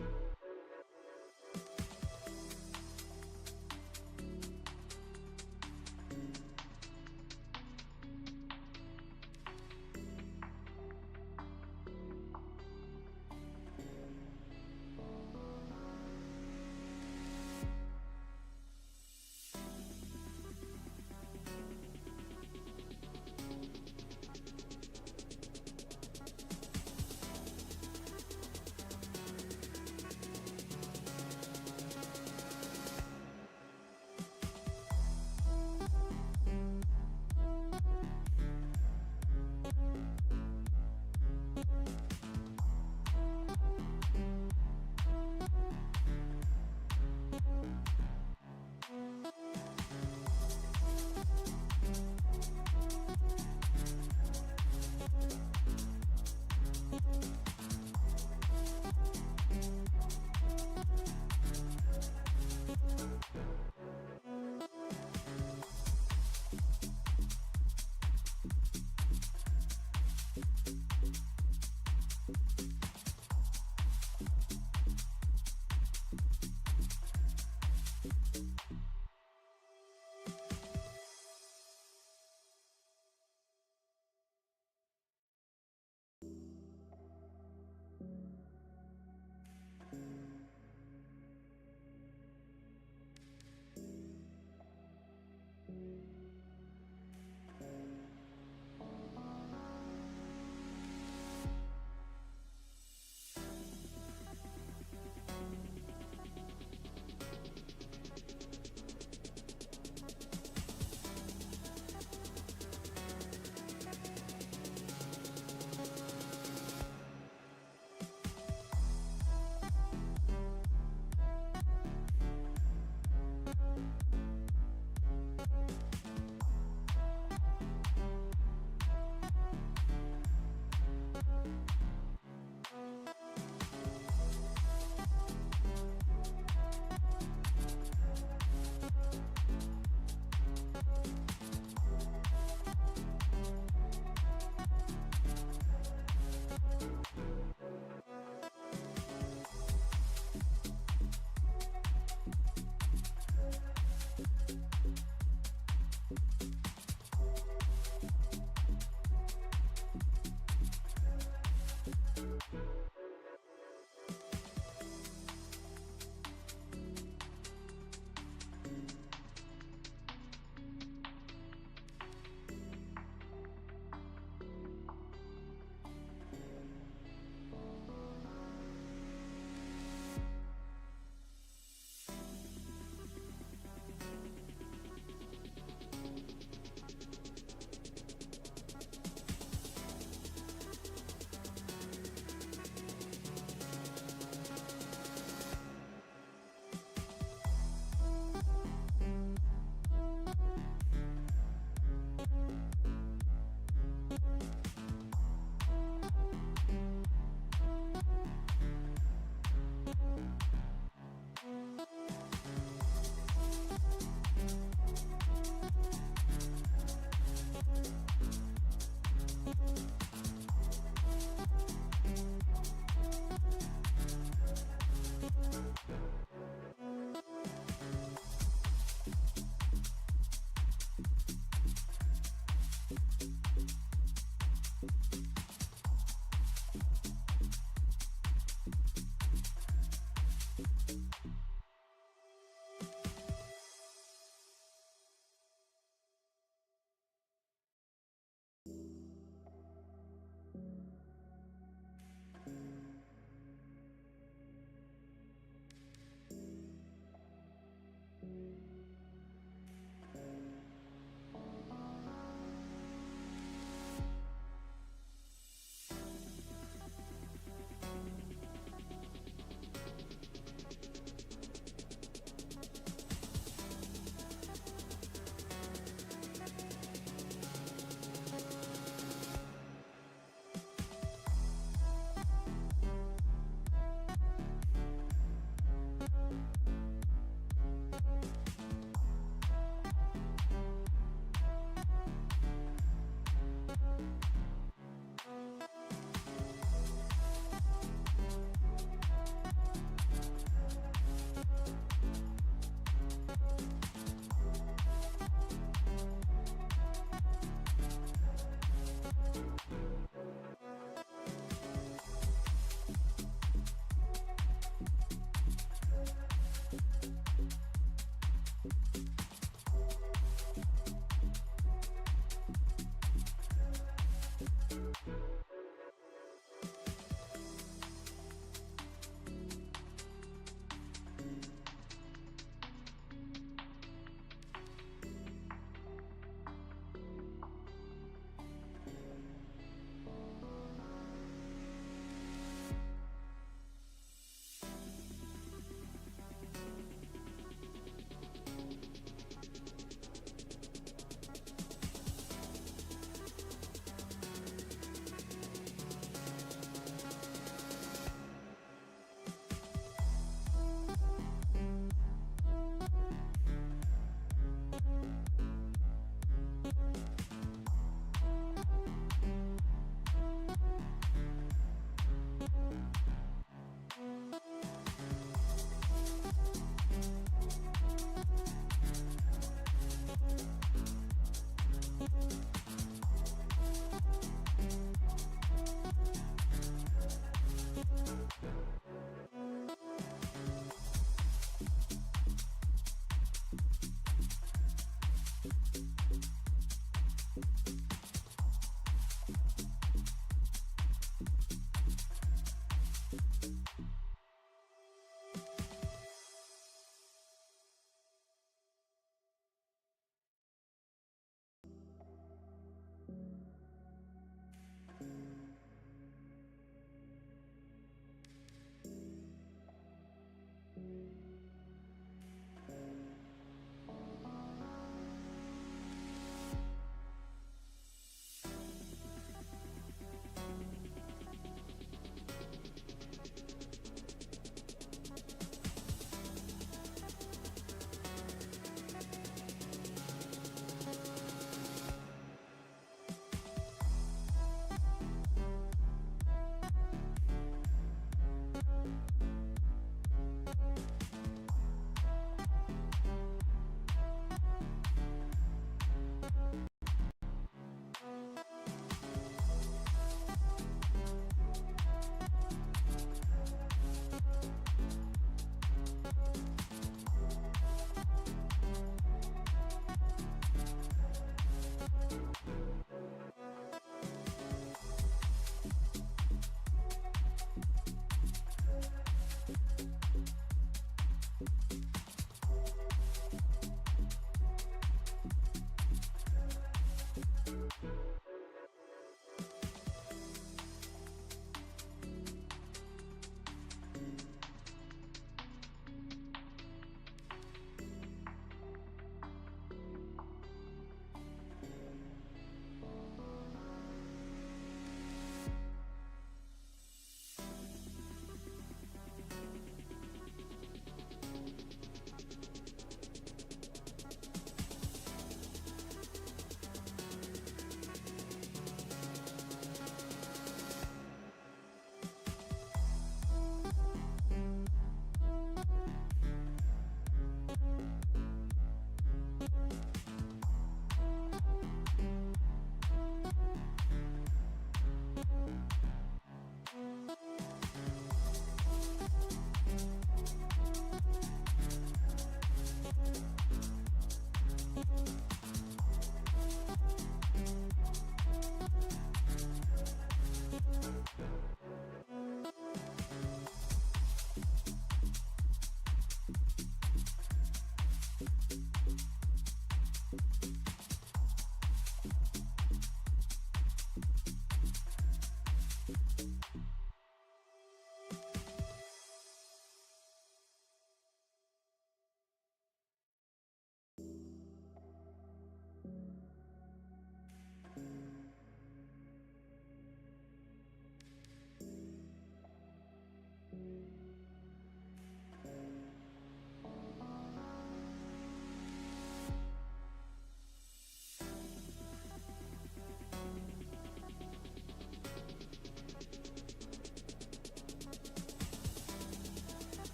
you.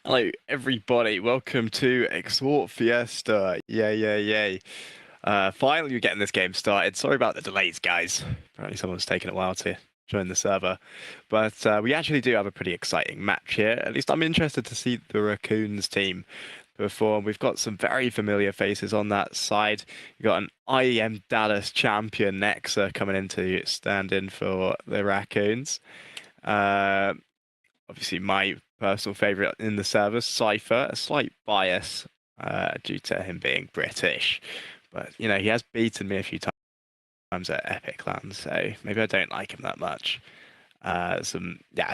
Hello, everybody. Welcome to Exort Fiesta. Yay, yay, yay. Finally, we're getting this game started. Sorry about the delays, guys. Apparently, someone's taken a while to join the server. But we actually do have a pretty exciting match here. At least I'm interested to see the Raccoons team perform. We've got some very familiar faces on that side. We've got an IEM Dallas champion, Nexa, coming in to stand in for the Raccoons. Obviously, my personal favourite in the server, Cypher. A slight bias due to him being British. But, you know, he has beaten me a few times at Epic Land, so maybe I don't like him that much. A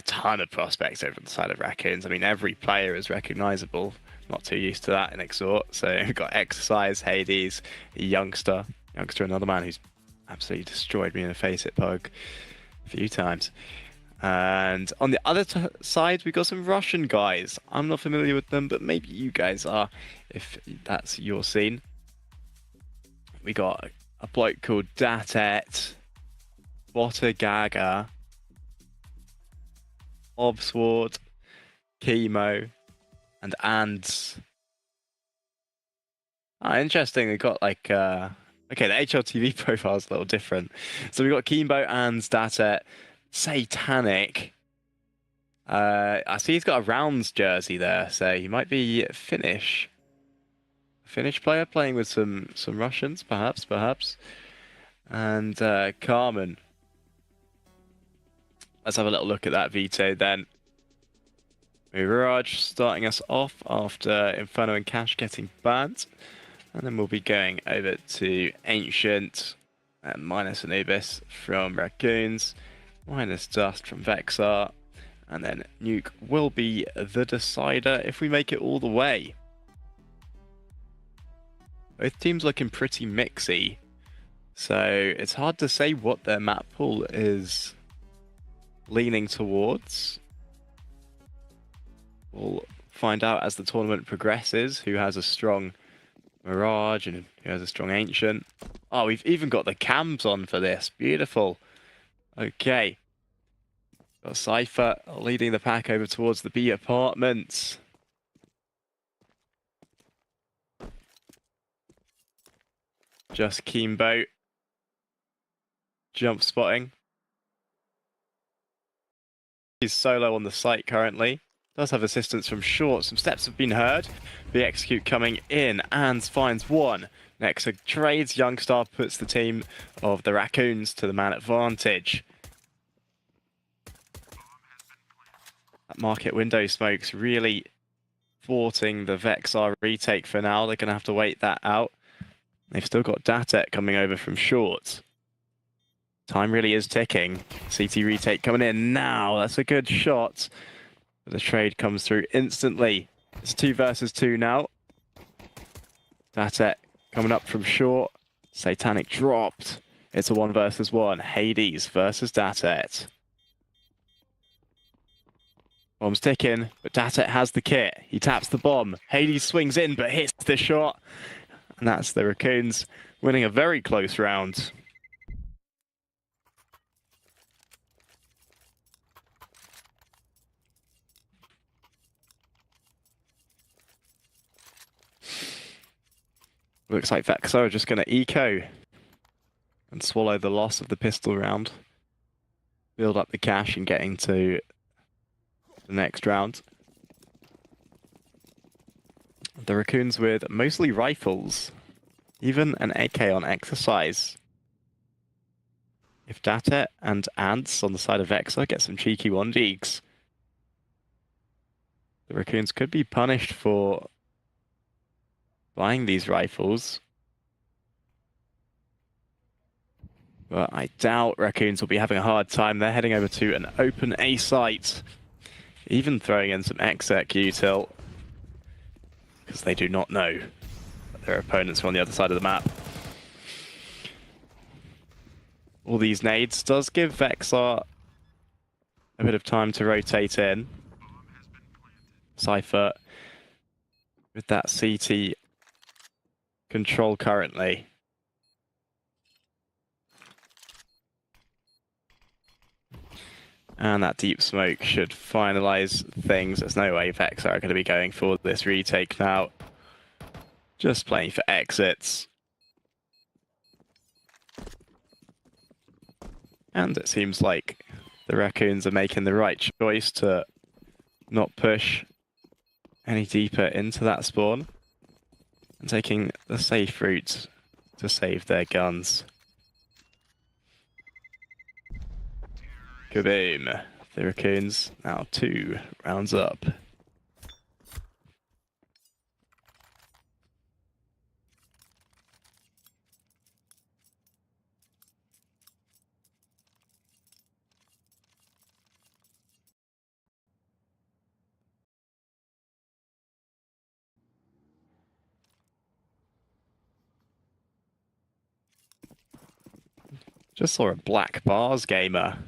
ton of prospects over the side of Raccoons. I mean, every player is recognisable. Not too used to that in Exort. So we've got Exercise, Hades, Youngster, another man who's absolutely destroyed me in a Face-It Pug a few times. And on the other side, we've got some Russian guys. I'm not familiar with them, but maybe you guys are, if that's your scene. We got a bloke called Datet, Gaga, Obsword, Chemo, and Ants. Interesting. They got like okay, the HLTV profile is a little different. So we got Kimbo, Ants, Datet, Satanic. I see he's got a Rounds jersey there, so he might be Finnish. Finnish player playing with some Russians, perhaps. And Carmen. Let's have a little look at that veto then. Mirage starting us off after Inferno and Cash getting banned. And then we'll be going over to Ancient and minus Anubis from Raccoons. Minus Dust from Vexar, and then Nuke will be the decider if we make it all the way. Both teams looking pretty mixy, so it's hard to say what their map pool is leaning towards. We'll find out as the tournament progresses who has a strong Mirage and who has a strong Ancient. Oh, we've even got the cams on for this. Beautiful. Okay. Got Cypher leading the pack over towards the B apartments. Just Kimbo. Jump spotting. He's solo on the site currently. Does have assistance from Short. Some steps have been heard. The execute coming in and finds one. Nexa trades. Youngstar puts the team of the Raccoons to the man advantage. That market window smoke's really thwarting the Vexar retake for now. They're going to have to wait that out. They've still got Datet coming over from Short. Time really is ticking. CT retake coming in now. That's a good shot. The trade comes through instantly. It's 2 versus 2 now. Datet coming up from Short. Satanic dropped. It's a 1 versus 1. Hades versus Datet. Bomb's ticking, but Datet has the kit. He taps the bomb. Hades swings in, but hits the shot. And that's the Raccoons winning a very close round. Looks like Vexar are just going to eco and swallow the loss of the pistol round. Build up the cash and getting to the next round. The Raccoons with mostly rifles, even an AK on Exercise. If Datet and Ants on the side of Vexar get some cheeky 1-deeks, the Raccoons could be punished for buying these rifles. But I doubt Raccoons will be having a hard time. They're heading over to an open A site. Even throwing in some exec util, because they do not know that their opponents are on the other side of the map. All these nades does give Vexar a bit of time to rotate in. Cypher with that CT control currently. And that deep smoke should finalize things. There's no way Vex are going to be going for this retake now. Just playing for exits. And it seems like the Raccoons are making the right choice to not push any deeper into that spawn and taking the safe route to save their guns. Kaboom. The Raccoons now 2 rounds up. Just saw a black bars gamer.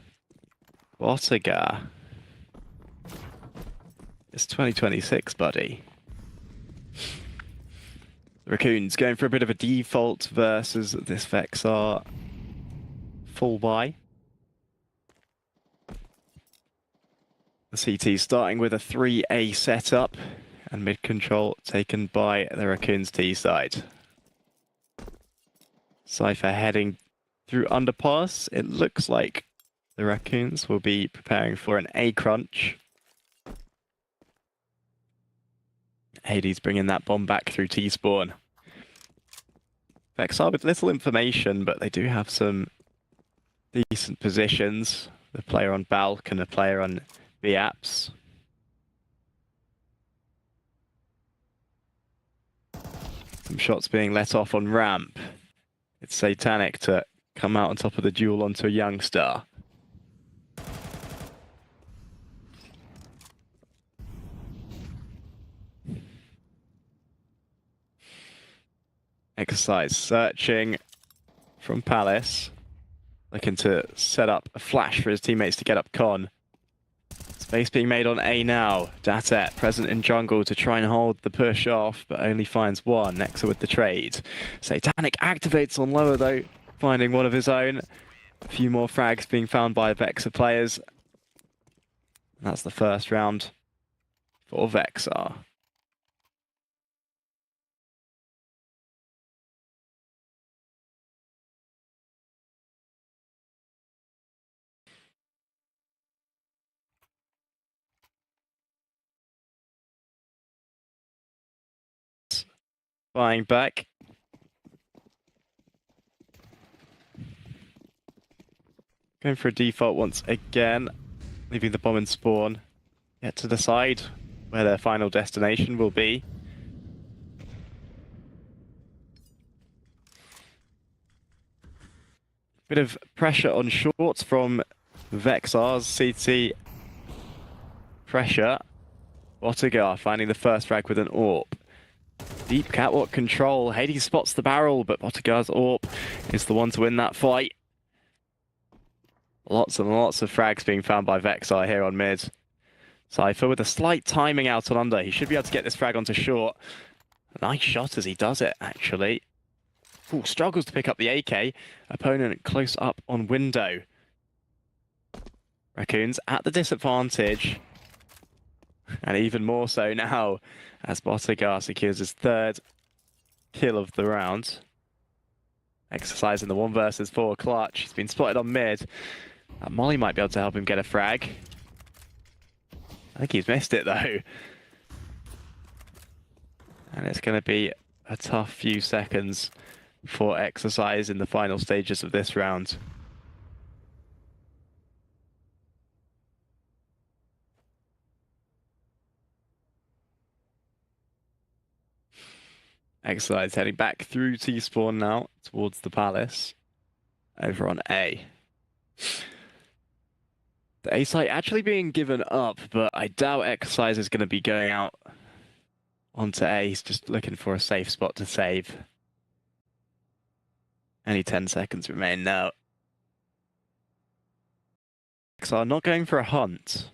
What a guy. It's 2026, buddy. The Raccoons going for a bit of a default versus this Vexar full buy. The CT starting with a 3A setup and mid control taken by the Raccoons T side. Cypher heading through underpass. It looks like the Raccoons will be preparing for an A crunch. Hades bringing that bomb back through T-spawn. Vexar with little information, but they do have some decent positions. The player on Balk and the player on B-Apps. Some shots being let off on ramp. It's Satanic to come out on top of the duel onto a youngster. Exercise searching from Palace. Looking to set up a flash for his teammates to get up con. Space being made on A now. Datet present in jungle to try and hold the push off, but only finds one. Nexa with the trade. Satanic activates on lower though, finding one of his own. A few more frags being found by Vexar players. And that's the first round for Vexar. Flying back. Going for a default once again. Leaving the bomb in spawn. Yet to decide where their final destination will be. Bit of pressure on shorts from Vexar's CT. Pressure. Botigar finding the first frag with an AWP. Deep catwalk control. Hades spots the barrel, but Botigar's AWP is the one to win that fight. Lots and lots of frags being found by Vexar here on mid. Cypher with a slight timing out on under. He should be able to get this frag onto short. A nice shot as he does it, actually. Ooh, struggles to pick up the AK. Opponent close up on window. Raccoons at the disadvantage. And even more so now as Botigar secures his 3rd kill of the round. Exercising the 1 versus 4 clutch. He's been spotted on mid. Molly might be able to help him get a frag. I think he's missed it though. And it's going to be a tough few seconds for Exercise in the final stages of this round. Exercise heading back through T-spawn now towards the Palace. Over on A. The A site actually being given up, but I doubt Exercise is going to be going out onto A. He's just looking for a safe spot to save. Only 10 seconds remain now. Exar not going for a hunt.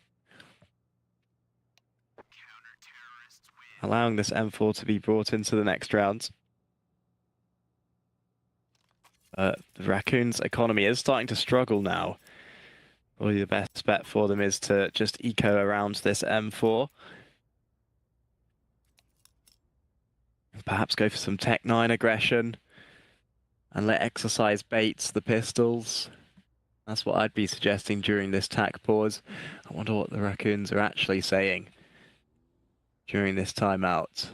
Allowing this M4 to be brought into the next round. The Raccoons' economy is starting to struggle now. Probably the best bet for them is to just eco around this M4. Perhaps go for some Tech 9 aggression and let Exercise bait the pistols. That's what I'd be suggesting during this tack pause. I wonder what the Raccoons are actually saying during this timeout.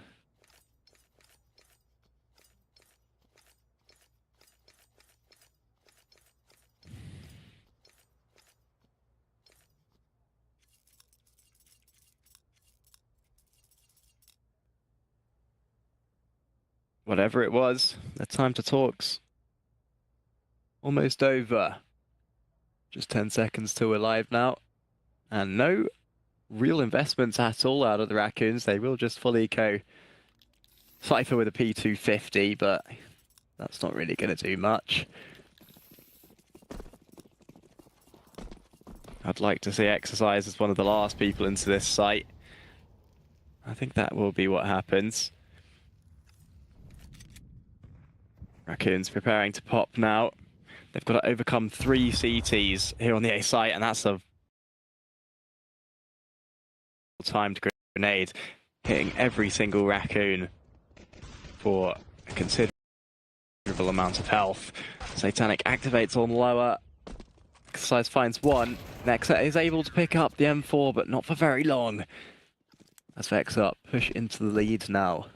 Whatever it was, the time to talk's almost over. Just 10 seconds till we're live now. And no real investments at all out of the Raccoons. They will just fully eco Cypher with a P250, but that's not really going to do much. I'd like to see Exercise as one of the last people into this site. I think that will be what happens. Raccoons preparing to pop now. They've got to overcome 3 CTs here on the A site, and that's a timed grenade, hitting every single Raccoon for a considerable amount of health. Satanic activates on lower. Exercise finds one. Nexa is able to pick up the M4, but not for very long. As Exort push into the lead now.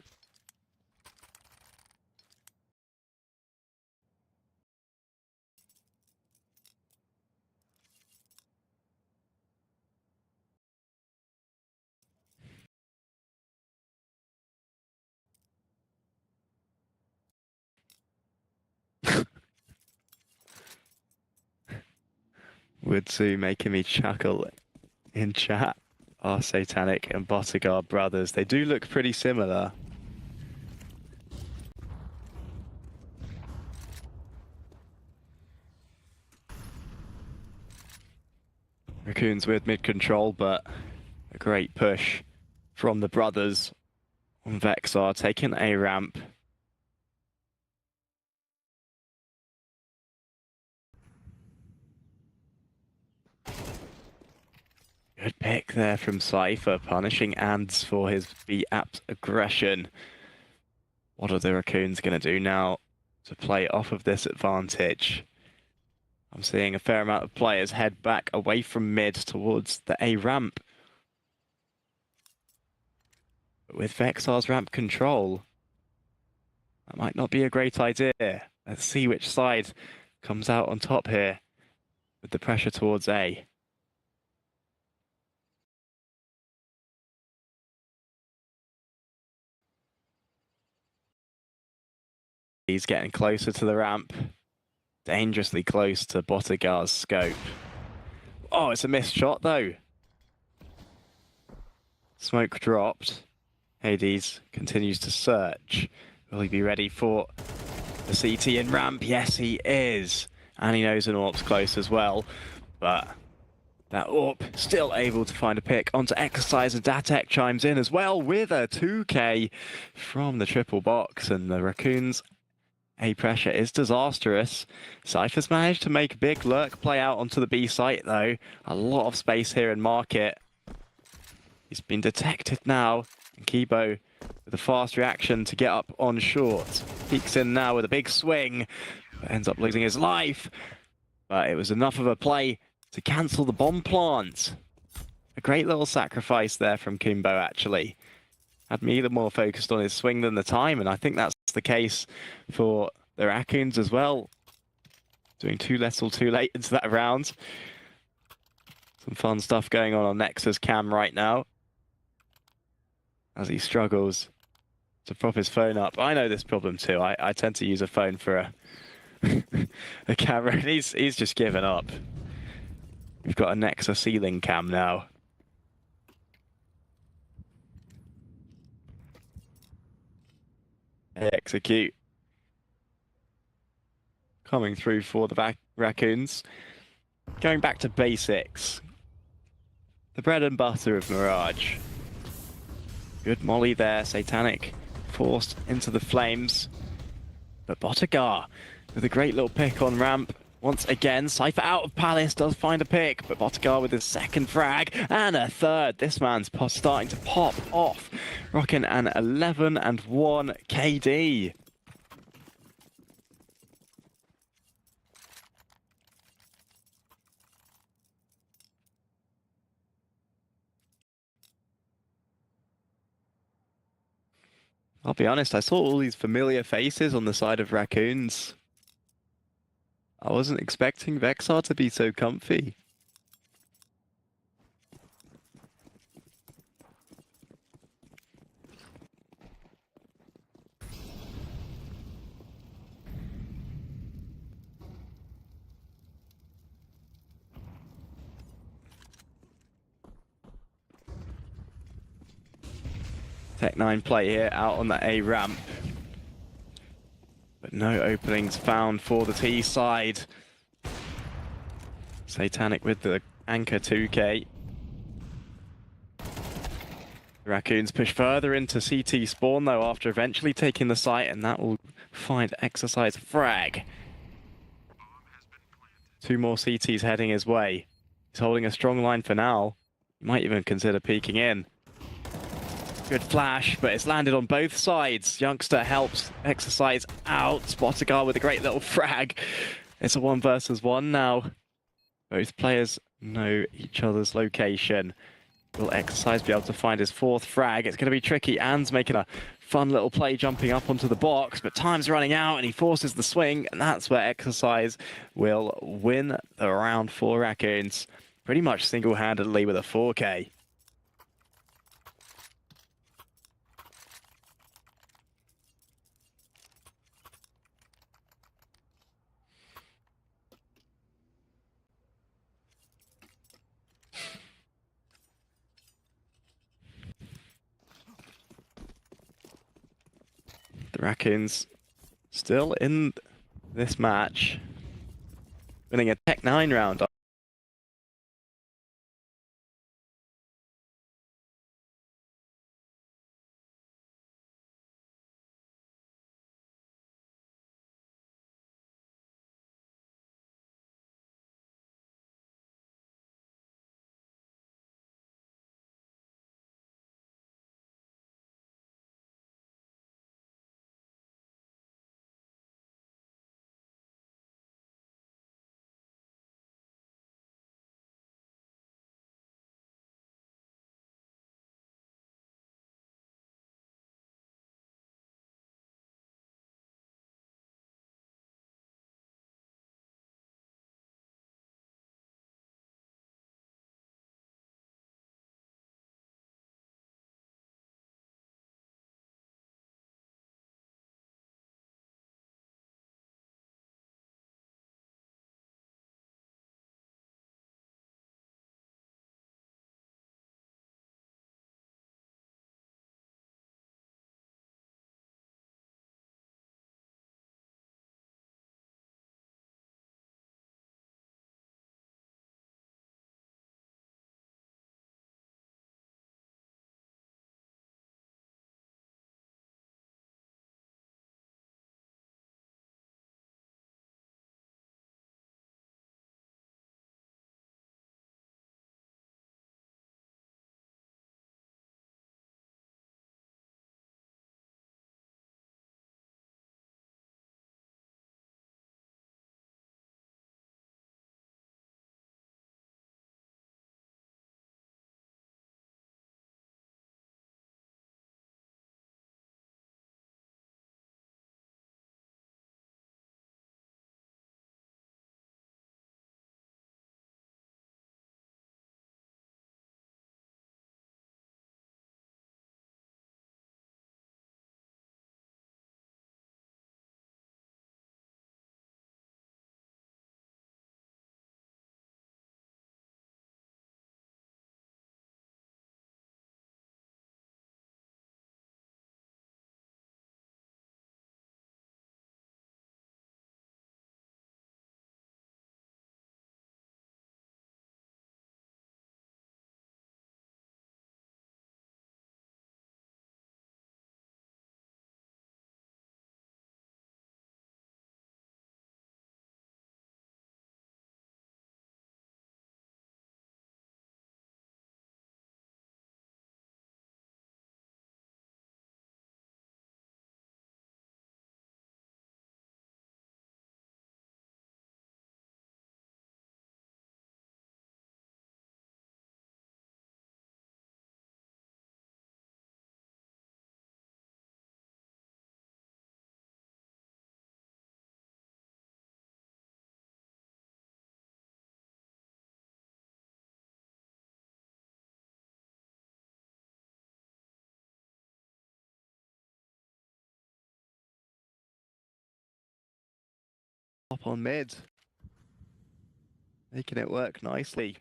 Woodsu making me chuckle in chat. Our Satanic and Bottega brothers. They do look pretty similar. Raccoons with mid-control, but a great push from the brothers on Vexar, taking a ramp. Good pick there from Cypher, punishing Ads for his B-Apt aggression. What are the Raccoons going to do now to play off of this advantage? I'm seeing a fair amount of players head back away from mid towards the A ramp. But with Vexar's ramp control, that might not be a great idea. Let's see which side comes out on top here with the pressure towards A. He's getting closer to the ramp. Dangerously close to Bottegar's scope. Oh, it's a missed shot though. Smoke dropped. Hades continues to search. Will he be ready for the CT in ramp? Yes, he is. And he knows an AWP's close as well. But that AWP still able to find a pick onto Exercise, and Datek chimes in as well with a 2K from the triple box, and the Raccoons A pressure is disastrous. Cypher's managed to make a big lurk play out onto the B site though. A lot of space here in Market. He's been detected now. And Kibo with a fast reaction to get up on short. Peeks in now with a big swing. But ends up losing his life. But it was enough of a play to cancel the bomb plant. A great little sacrifice there from Kimbo actually. Had me more focused on his swing than the time, and I think that's the case for the Raccoons as well. Doing too little too late into that round. Some fun stuff going on Nexa's cam right now, as he struggles to prop his phone up. I know this problem too. I tend to use a phone for a camera, and he's just given up. We've got a Nexa ceiling cam now. Execute. Coming through for the Raccoons. Going back to basics. The bread and butter of Mirage. Good molly there. Satanic forced into the flames. But Bottegar with a great little pick on ramp. Once again, Cypher out of Palace does find a pick, but Botigar with his second frag and a third. This man's starting to pop off, rocking an 11-1 KD. I'll be honest, I saw all these familiar faces on the side of Raccoons. I wasn't expecting Vexar to be so comfy. Tech9 play here out on the A ramp. But no openings found for the T side. Satanic with the anchor 2K. The Raccoons push further into CT spawn though after eventually taking the site, and that will find Exercise frag. Two more CTs heading his way. He's holding a strong line for now. He might even consider peeking in. Good flash, but it's landed on both sides. Youngster helps Exercise out. Spotigar with a great little frag. It's a 1 versus 1 now. Both players know each other's location. Will Exercise be able to find his 4th frag? It's going to be tricky. Anne's making a fun little play jumping up onto the box, but time's running out and he forces the swing, and that's where Exercise will win the round for Raccoons. Pretty much single-handedly with a 4K. The Raccoons still in this match, winning a Tech9 round. up on mid. Making it work nicely.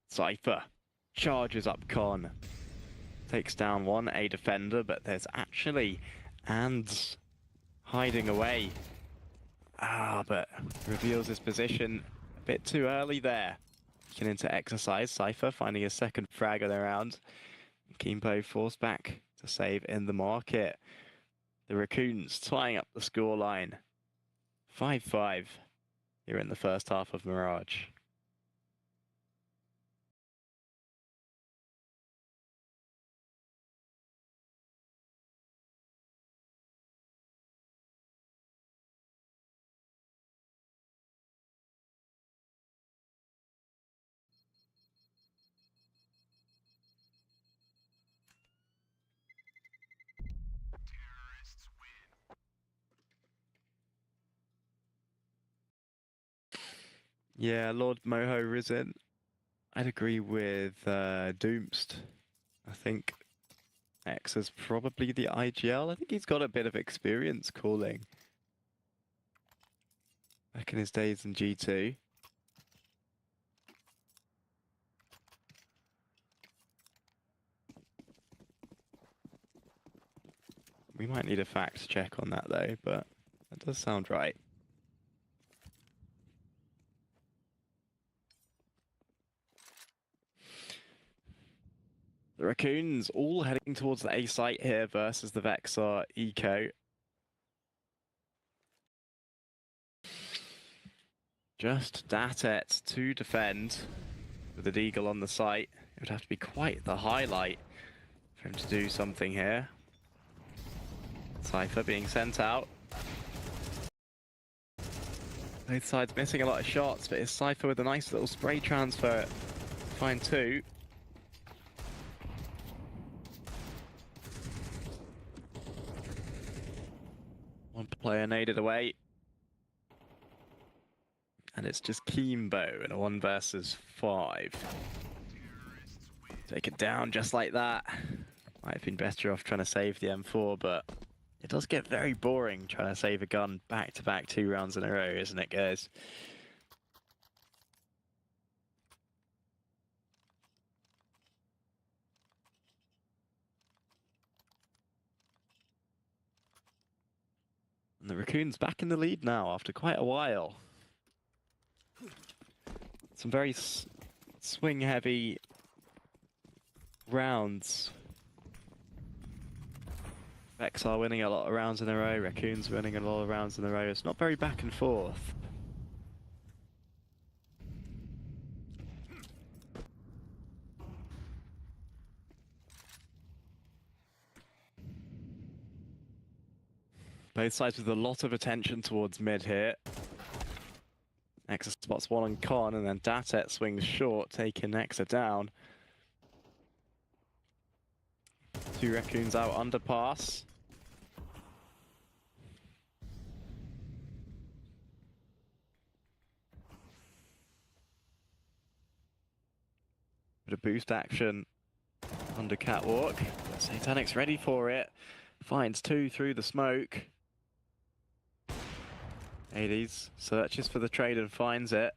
Cypher charges up Con. Takes down one, a defender, but there's actually Ands hiding away. But reveals his position a bit too early there. Looking into exercise, Cypher finding his second frag of the round. Kimbo forced back to save in the market. The Raccoons tying up the scoreline. 5-5 here in the first half of Mirage. Yeah, Lord Moho Risen. I'd agree with Doomst. I think X is probably the IGL. I think he's got a bit of experience calling back in his days in G2. We might need a fact check on that though, but that does sound right. The Raccoons all heading towards the A site here versus the Vexar Eco. Just Datet to defend with a Deagle on the site. It would have to be quite the highlight for him to do something here. Cypher being sent out. Both sides missing a lot of shots, but it's Cypher with a nice little spray transfer. Find two. One player naded away. And it's just Kimbo in a 1 versus 5. Take it down just like that. Might have been better off trying to save the M4, but it does get very boring trying to save a gun back-to-back 2 rounds in a row, isn't it, guys? And the Raccoons back in the lead now after quite a while. Some very swing-heavy rounds. Vexar winning a lot of rounds in a row, Raccoons winning a lot of rounds in a row. It's not very back and forth. Both sides with a lot of attention towards mid here. Nexa spots one on Con, and then Datet swings short, taking Nexa down. 2 Raccoons out underpass. Bit of boost action under catwalk. Satanic's ready for it. Finds 2 through the smoke. Hades searches for the trade and finds it.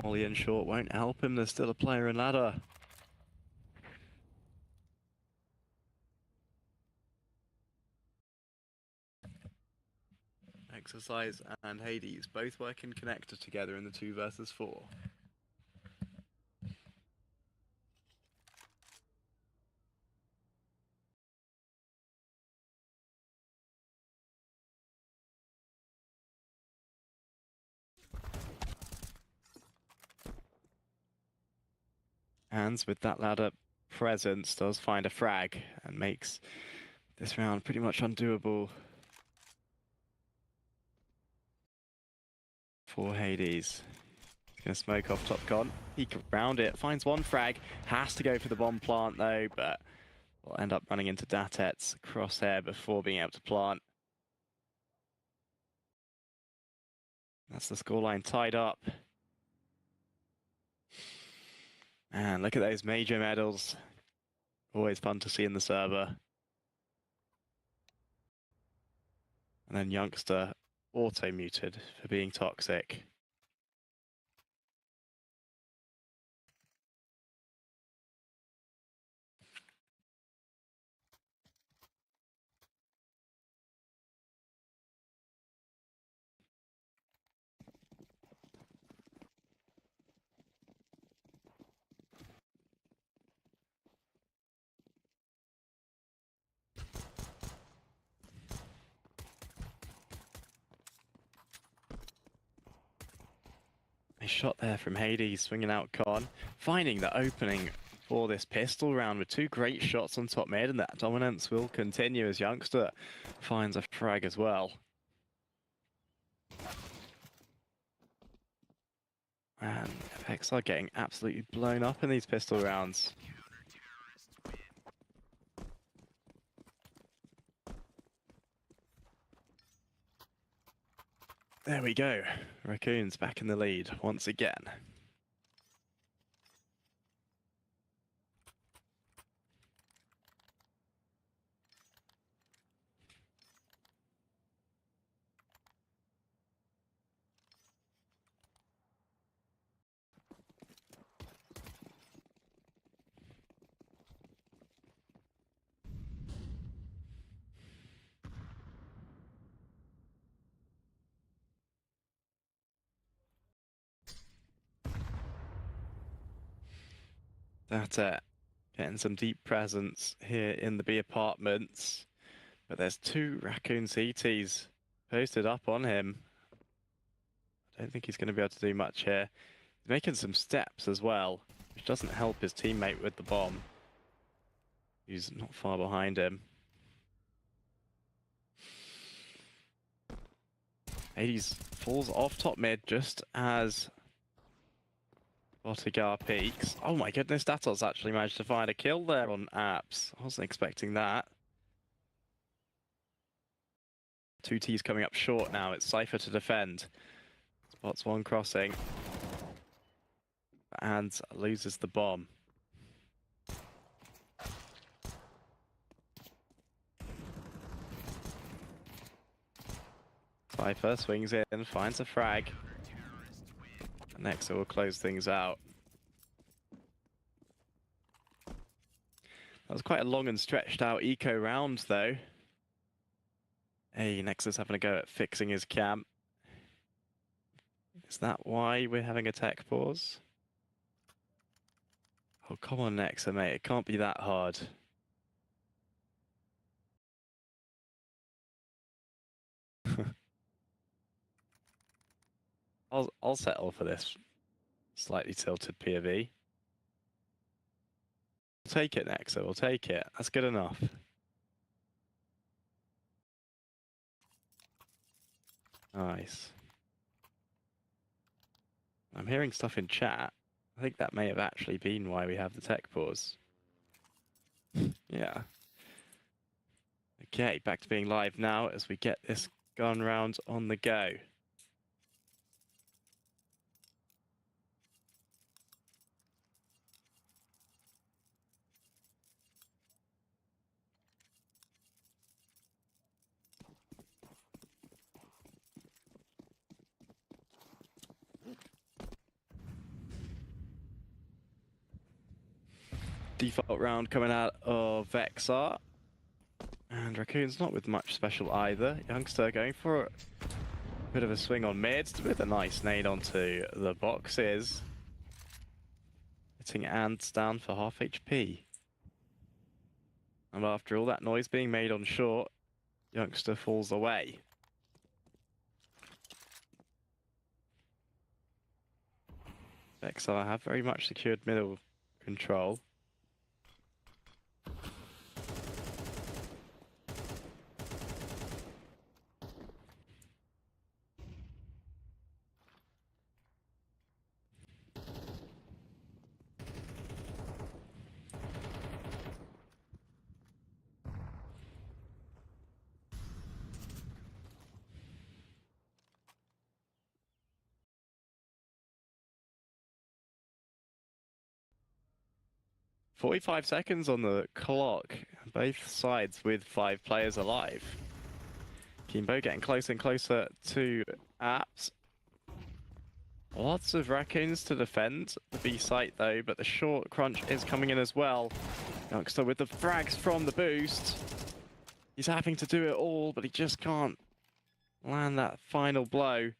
Molly in short won't help him. There's still a player in ladder. Exercise and Hades both working connected together in the 2 versus 4. Hands with that ladder presence does find a frag and makes this round pretty much undoable for Hades. Gonna smoke off top con. Peek around it, finds one frag. Has to go for the bomb plant though, but will end up running into Datet's crosshair before being able to plant. That's the scoreline tied up. And look at those major medals. Always fun to see in the server. And then Youngster auto-muted for being toxic. A shot there from Hades, swinging out Con, finding the opening for this pistol round with two great shots on top mid, and that dominance will continue as Youngster finds a frag as well. And FX are getting absolutely blown up in these pistol rounds. There we go. Raccoons back in the lead once again. That's it. Getting some deep presence here in the B apartments. But there's two Raccoon CTs posted up on him. I don't think he's going to be able to do much here. He's making some steps as well, which doesn't help his teammate with the bomb. He's not far behind him. Hades falls off top mid just as Botigar peaks. Oh my goodness, Datos actually managed to find a kill there on Apps. I wasn't expecting that. Two T's coming up short now. It's Cypher to defend. Spots one crossing. And loses the bomb. Cypher swings in, finds a frag. And Exort will close things out. That was quite a long and stretched out eco round though. Hey, Nexus having a go at fixing his camp. Is that why we're having a tech pause? Oh, come on, Nexa, mate. It can't be that hard. I'll settle for this slightly tilted POV. We'll take it, Nexa. We'll take it. That's good enough. Nice. I'm hearing stuff in chat. I think that may have actually been why we have the tech pause. Yeah. Okay, back to being live now as we get this gun round on the go. Default round coming out of Exort. And Raccoon's not with much special either. Youngster going for a bit of a swing on mid with a nice nade onto the boxes. Hitting Ants down for half HP. And after all that noise being made on short, Youngster falls away. Exar have very much secured middle control. 45 seconds on the clock. Both sides with 5 players alive. Kimbo getting closer and closer to Apps. Lots of raccoons to defend the B site though, but the short crunch is coming in as well. Youngster with the frags from the boost. He's having to do it all, but he just can't land that final blow.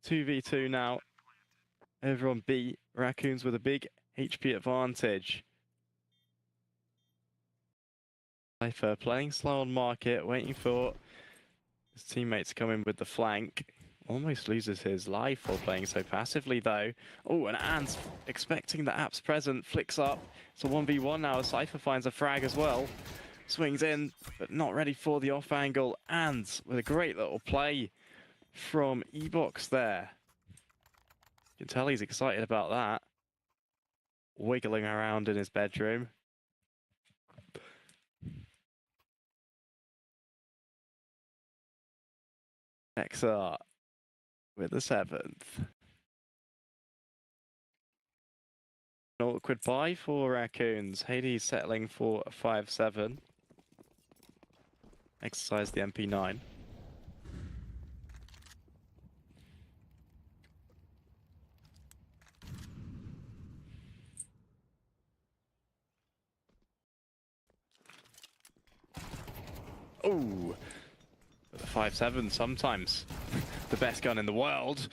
2v2 now. Over on B, Raccoons with a big HP advantage. Cypher playing slow on market, waiting for his teammates to come in with the flank. Almost loses his life while playing so passively though. Oh, and Ant's expecting the Apps present, flicks up. It's a 1v1 now as Cypher finds a frag as well. Swings in, but not ready for the off angle. Ant with a great little play from E-Box there. You can tell he's excited about that. Wiggling around in his bedroom. Exort with the 7th. An awkward buy for Raccoons. Hades settling for a 5-7. Exercise the MP9. Oh, the 5-7 sometimes the best gun in the world.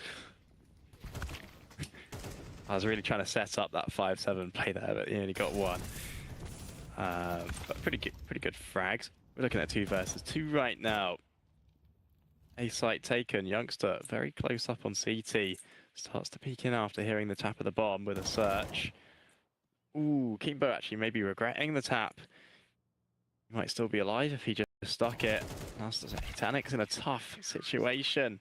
I was really trying to set up that 5-7 play there, but he only got one. But pretty good frags. We're looking at 2 versus 2 right now. A site taken. Youngster very close up on CT. Starts to peek in after hearing the tap of the bomb with a search. Ooh, Kimbo actually may be regretting the tap. He might still be alive if he just stuck it. Titanic's in a tough situation.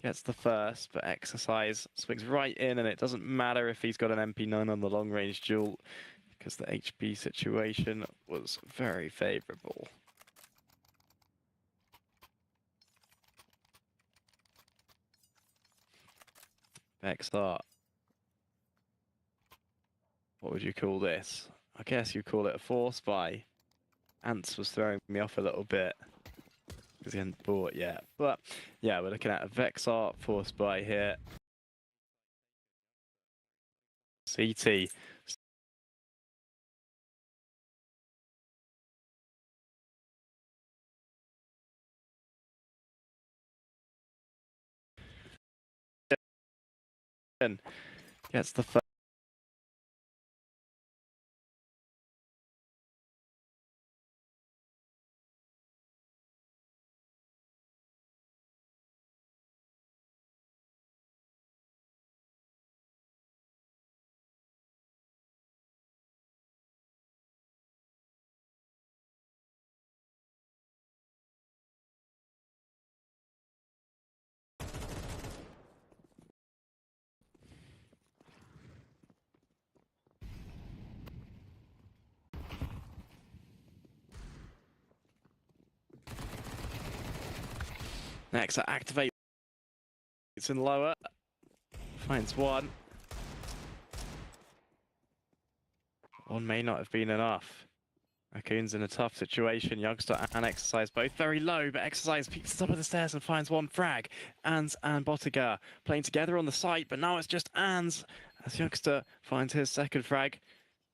Gets the first, but Exercise swings right in, and it doesn't matter if he's got an MP9 on the long-range duel, because the HP situation was very favorable. Exort. What would you call this? I guess you call it a force buy. Ants was throwing me off a little bit because he hadn't bought yet. But yeah, we're looking at a Vexart force buy here. CT. Gets the first. Next, activate. It's in lower. Finds one. One may not have been enough. Raccoon's in a tough situation. Youngster and Exercise both very low, but Exercise peeks top of the stairs and finds one frag. Ans and Bottega playing together on the site, but now it's just Ans as Youngster finds his second frag.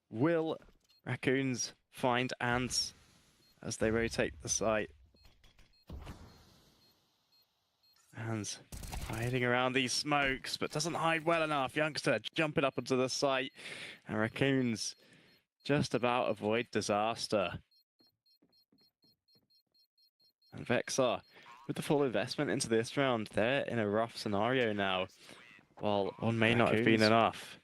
Will Raccoons find Ans as they rotate the site? Ans hiding around these smokes, but doesn't hide well enough. Youngster jumping up onto the site, and Raccoons just about avoid disaster. And Vexar, with the full investment into this round, they're in a rough scenario now. While one may not have been enough.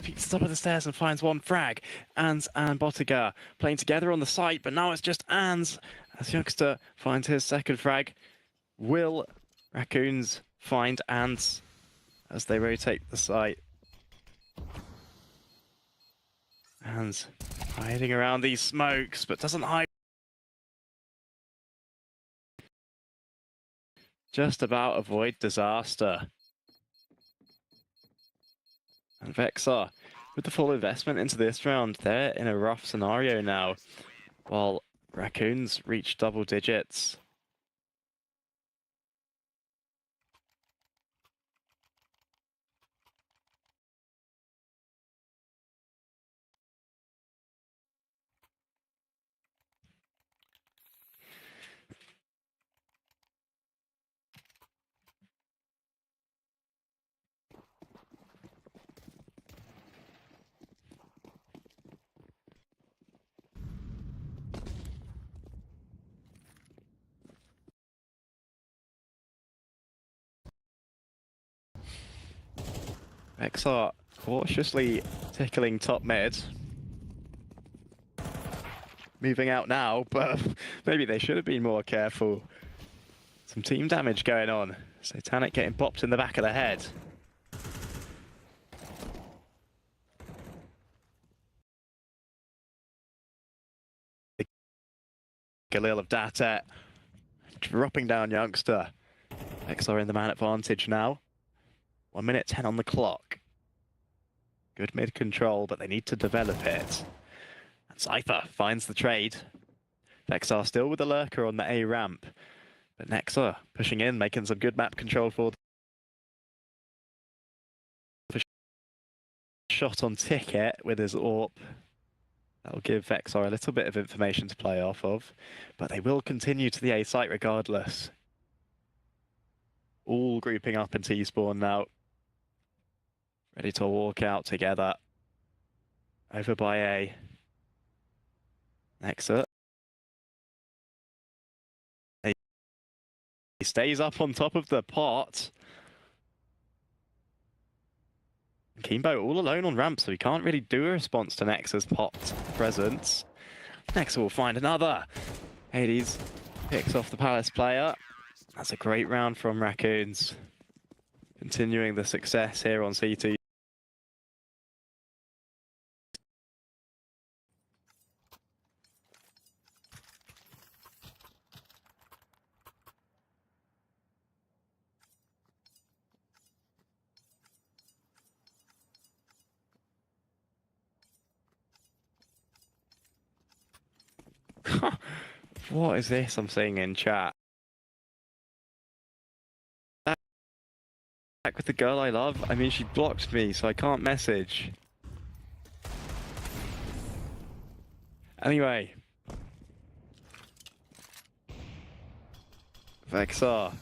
Peeks top of the stairs and finds one frag. Ans and Bottega playing together on the site, but now it's just Ans as Youngster finds his second frag. Will Raccoons find Ans as they rotate the site? Ans hiding around these smokes, but doesn't hide. Just about avoid disaster. And Vexar, with the full investment into this round, they're in a rough scenario now, while Raccoons reach double digits. Exort cautiously tickling top mid. Moving out now, but maybe they should have been more careful. Some team damage going on. Satanic getting popped in the back of the head. The Galil of Datet dropping down youngster. Exor in the man advantage now. 1 minute 10 on the clock. Good mid control, but they need to develop it. And Cypher finds the trade. Vexar still with the lurker on the A ramp. But Nexa pushing in, making some good map control for the shot on ticket with his AWP. That'll give Vexar a little bit of information to play off of. But they will continue to the A site regardless. All grouping up in T-spawn now. Ready to walk out together. Over by A. Exort. He stays up on top of the pot. Kimbo all alone on ramp, so he can't really do a response to Nexa's pot presence. Nexa will find another. Hades picks off the Palace player. That's a great round from Raccoons. Continuing the success here on C2. What is this I'm seeing in chat? Back with the girl I love? I mean, she blocked me, so I can't message. Anyway. Vexar.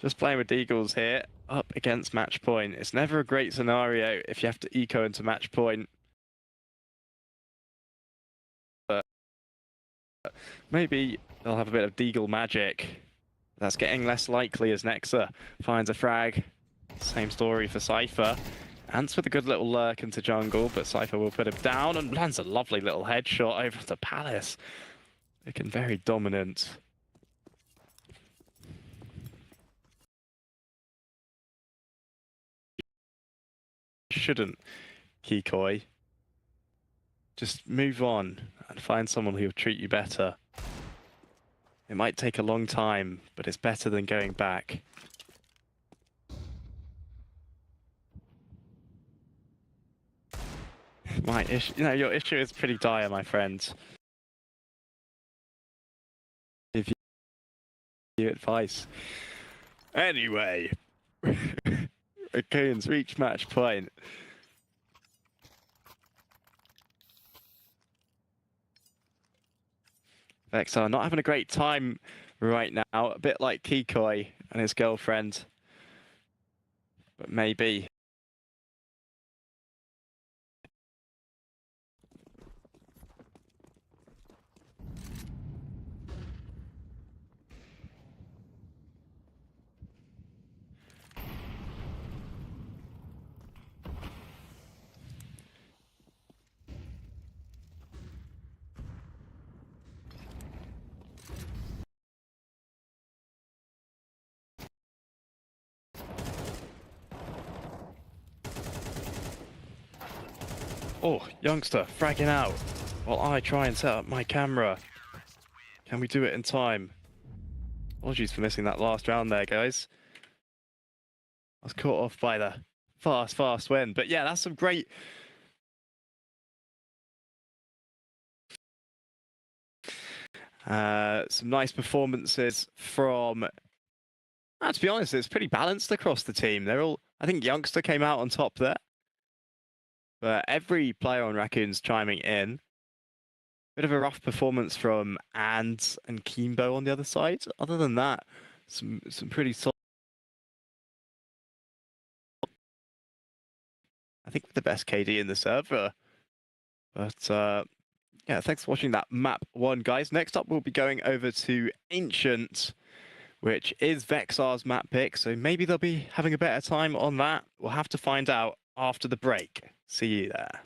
Just playing with Deagles here, up against match point. It's never a great scenario if you have to eco into match point. But maybe they'll have a bit of Deagle magic. That's getting less likely as Nexa finds a frag. Same story for Cypher. Ants with a good little lurk into jungle, but Cypher will put him down and lands a lovely little headshot over to Palace. Looking very dominant. Shouldn't Kikoi. Just move on and find someone who will treat you better. It might take a long time, but it's better than going back. My issue, your issue is pretty dire, my friend. Give you advice. Anyway, Raccoons reach match point. Vexar not having a great time right now, a bit like Kikoi and his girlfriend. But maybe. Oh, youngster, fragging out while I try and set up my camera. Can we do it in time? Apologies for missing that last round there, guys. I was caught off by the fast win. But yeah, that's some great. Some nice performances from. To be honest, it's pretty balanced across the team. They're all. I think Youngster came out on top there, but every player on Raccoon's chiming in. Bit of a rough performance from And and Kimbo on the other side. Other than that, some pretty solid. I think the best KD in the server. But yeah, thanks for watching that map one, guys. Next up, we'll be going over to Ancient, which is Vexar's map pick. So maybe they'll be having a better time on that. We'll have to find out after the break. See you there.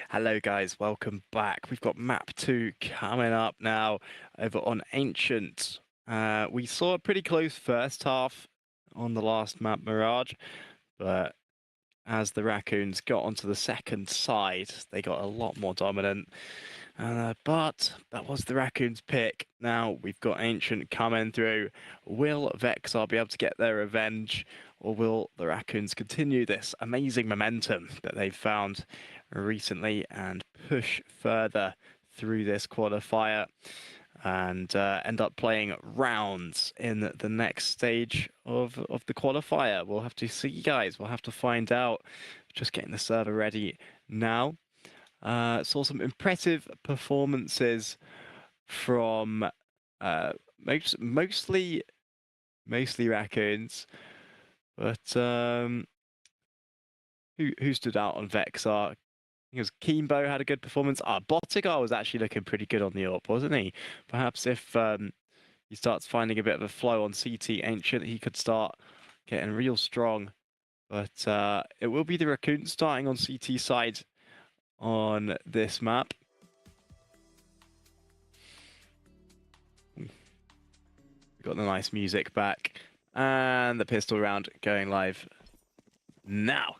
Hello guys, welcome back. We've got map 2 coming up now over on Ancient. We saw a pretty close first half on the last map, Mirage, but as the Raccoons got onto the second side, they got a lot more dominant. But that was the Raccoons' pick. Now we've got Ancient coming through. Will Vexar be able to get their revenge, or will the Raccoons continue this amazing momentum that they've found recently and push further through this qualifier and end up playing rounds in the next stage of the qualifier? We'll have to see, guys. We'll have to find out. Just getting the server ready now. Saw some impressive performances from mostly Raccoons, but who stood out on Vexar? I think it was Keembo had a good performance. Botigar was actually looking pretty good on the AWP, wasn't he? Perhaps if he starts finding a bit of a flow on CT Ancient, he could start getting real strong. But it will be the Raccoons starting on CT side on this map. We got the nice music back, and the pistol round going live now.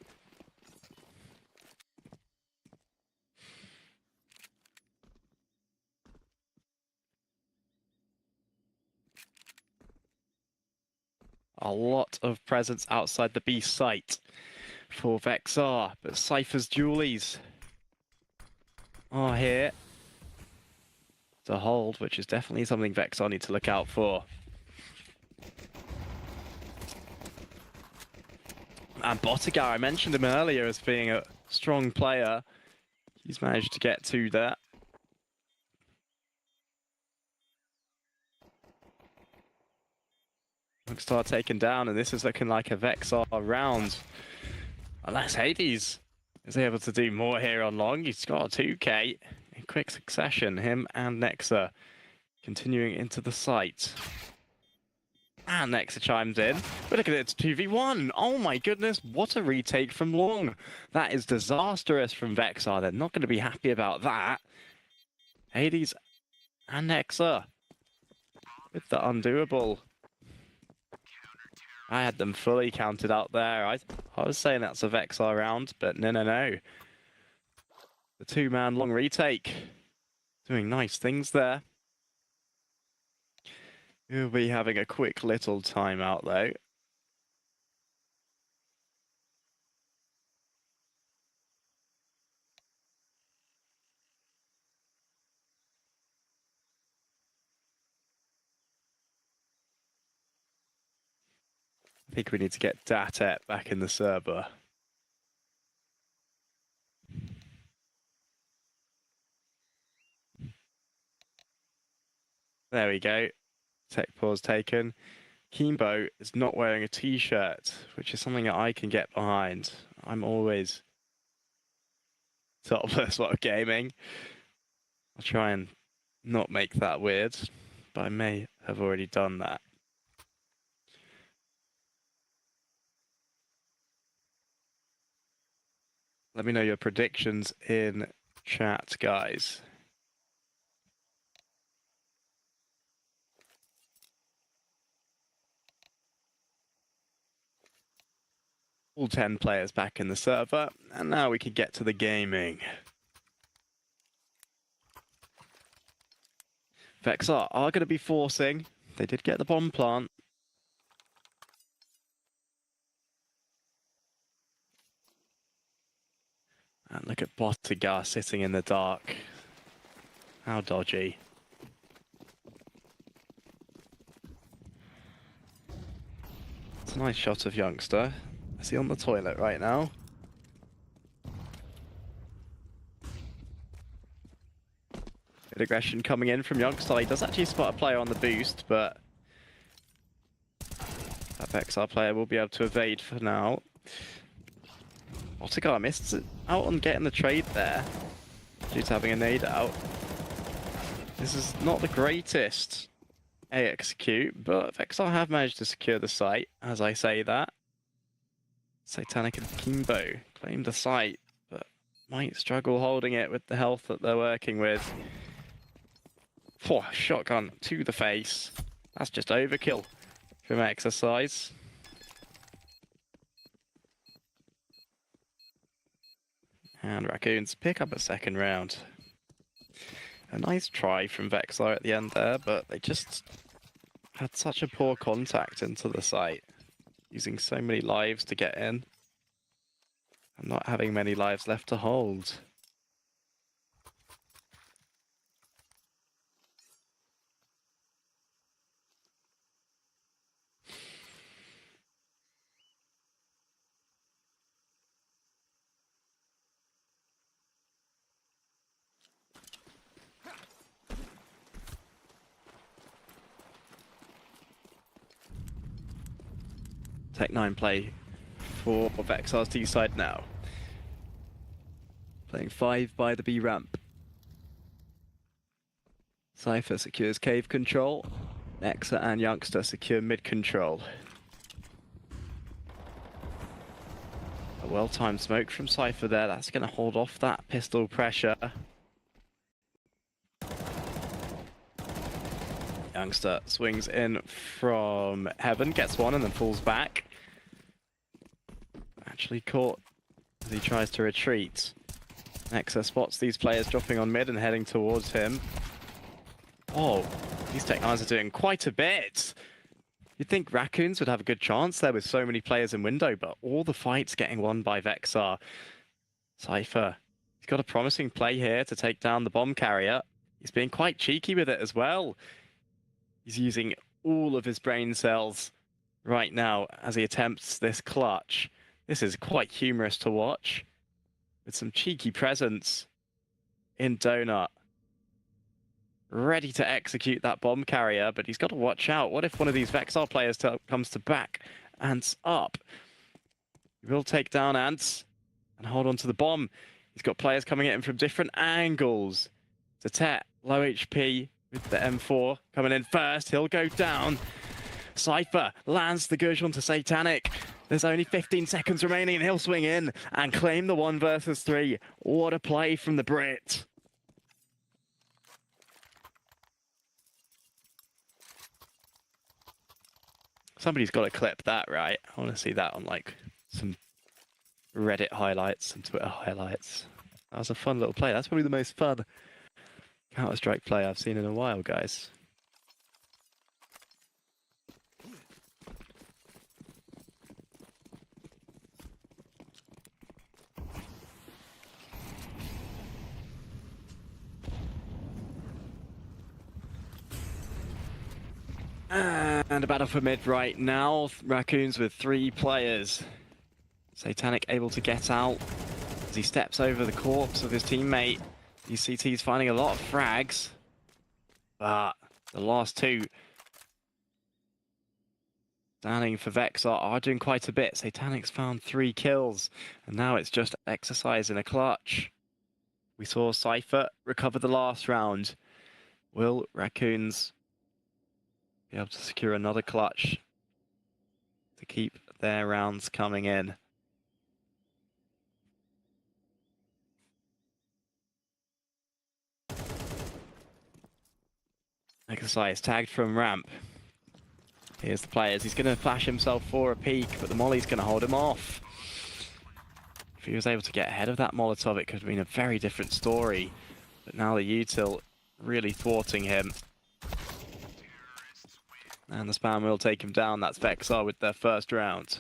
A lot of presence outside the B site for Vexar, but Cypher's dualies are here to hold, which is definitely something Vexar need to look out for. And Botigar, I mentioned him earlier as being a strong player. He's managed to get to that. Star taken down, and this is looking like a Vexar round. Unless Hades is able to do more here on long. He's got a 2k in quick succession, him and Nexa continuing into the site. And Nexa chimes in. But look at it, it's 2v1. Oh my goodness, what a retake from long. That is disastrous from Vexar. They're not going to be happy about that. Hades and Nexa with the undoable. I had them fully counted out there. I was saying that's a Vexar round, but no. The two-man long retake. Doing nice things there. We'll be having a quick little timeout though. I think we need to get Datet back in the server. There we go. Tech pause taken. Kimbo is not wearing a t-shirt, which is something that I can get behind. I'm always topless while gaming. I'll try and not make that weird, but I may have already done that. Let me know your predictions in chat, guys. All 10 players back in the server, and now we can get to the gaming. Vexar are going to be forcing. They did get the bomb plant. And look at Bottigar sitting in the dark. How dodgy. It's a nice shot of Youngster. Is he on the toilet right now? Good aggression coming in from Youngster. He does actually spot a player on the boost, but that Vexar player will be able to evade for now. Bottigar missed out on getting the trade there due to having a nade out. This is not the greatest A execute, but Vexar have managed to secure the site, as I say that. Satanic and Kimbo claim the site, but might struggle holding it with the health that they're working with. Oh, shotgun to the face. That's just overkill from Exercise. And Raccoons pick up a second round. A nice try from Vexar at the end there, but they just had such a poor contact into the site, using so many lives to get in, and not having many lives left to hold. Tech9 play for Vexar's D side now. Playing 5 by the B ramp. Cypher secures cave control. Nexa and Youngster secure mid control. A well-timed smoke from Cypher there. That's going to hold off that pistol pressure. Youngster swings in from heaven, gets one and then falls back. Actually caught as he tries to retreat. Nexa spots these players dropping on mid and heading towards him. Oh, these Tech9s are doing quite a bit. You'd think Raccoons would have a good chance there with so many players in window, but all the fights getting won by Vexar. Cypher, he's got a promising play here to take down the bomb carrier. He's being quite cheeky with it as well. He's using all of his brain cells right now as he attempts this clutch. This is quite humorous to watch, with some cheeky presence in Donut. Ready to execute that bomb carrier, but he's got to watch out. What if one of these Vexar players comes to back Ants up? He will take down Ants and hold on to the bomb. He's got players coming at him from different angles. Tatet, low HP with the M4 coming in first. He'll go down. Cypher lands the Gush onto Satanic. There's only 15 seconds remaining and he'll swing in and claim the 1 versus 3. What a play from the Brit. Somebody's got to clip that, right? I want to see that on like some Reddit highlights, some Twitter highlights. That was a fun little play. That's probably the most fun Counter-Strike play I've seen in a while, guys. And a battle for mid right now. Raccoons with 3 players. Satanic able to get out as he steps over the corpse of his teammate. These CTs finding a lot of frags. But the last 2 standing for Vexar are doing quite a bit. Satanic's found 3 kills. And now it's just exercise in a clutch. We saw Cypher recover the last round. Will Raccoons be able to secure another clutch to keep their rounds coming in? Exercise tagged from ramp. Here's the players. He's going to flash himself for a peek, but the molly's going to hold him off. If he was able to get ahead of that Molotov, it could have been a very different story. But now the util really thwarting him. And the spam will take him down. That's Vexar with their first round.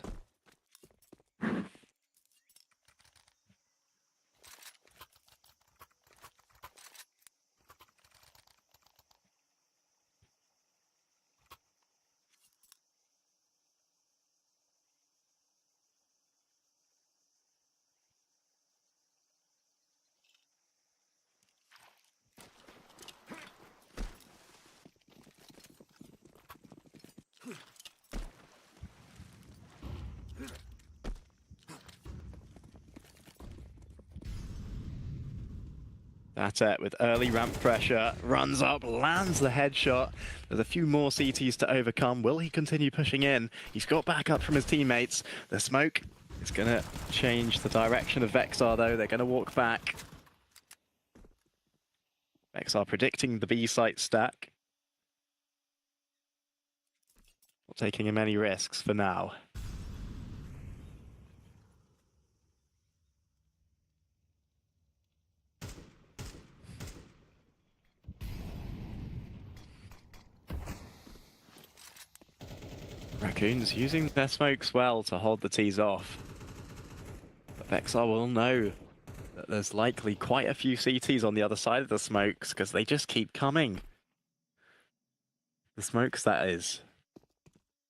That's it, with early ramp pressure, runs up, lands the headshot. There's a few more CTs to overcome. Will he continue pushing in? He's got backup from his teammates. The smoke is going to change the direction of Vexar, though. They're going to walk back. Vexar predicting the B site stack. Not taking many risks for now. Raccoons using their smokes well to hold the T's off. But Vexar will know that there's likely quite a few CTs on the other side of the smokes because they just keep coming. The smokes, that is.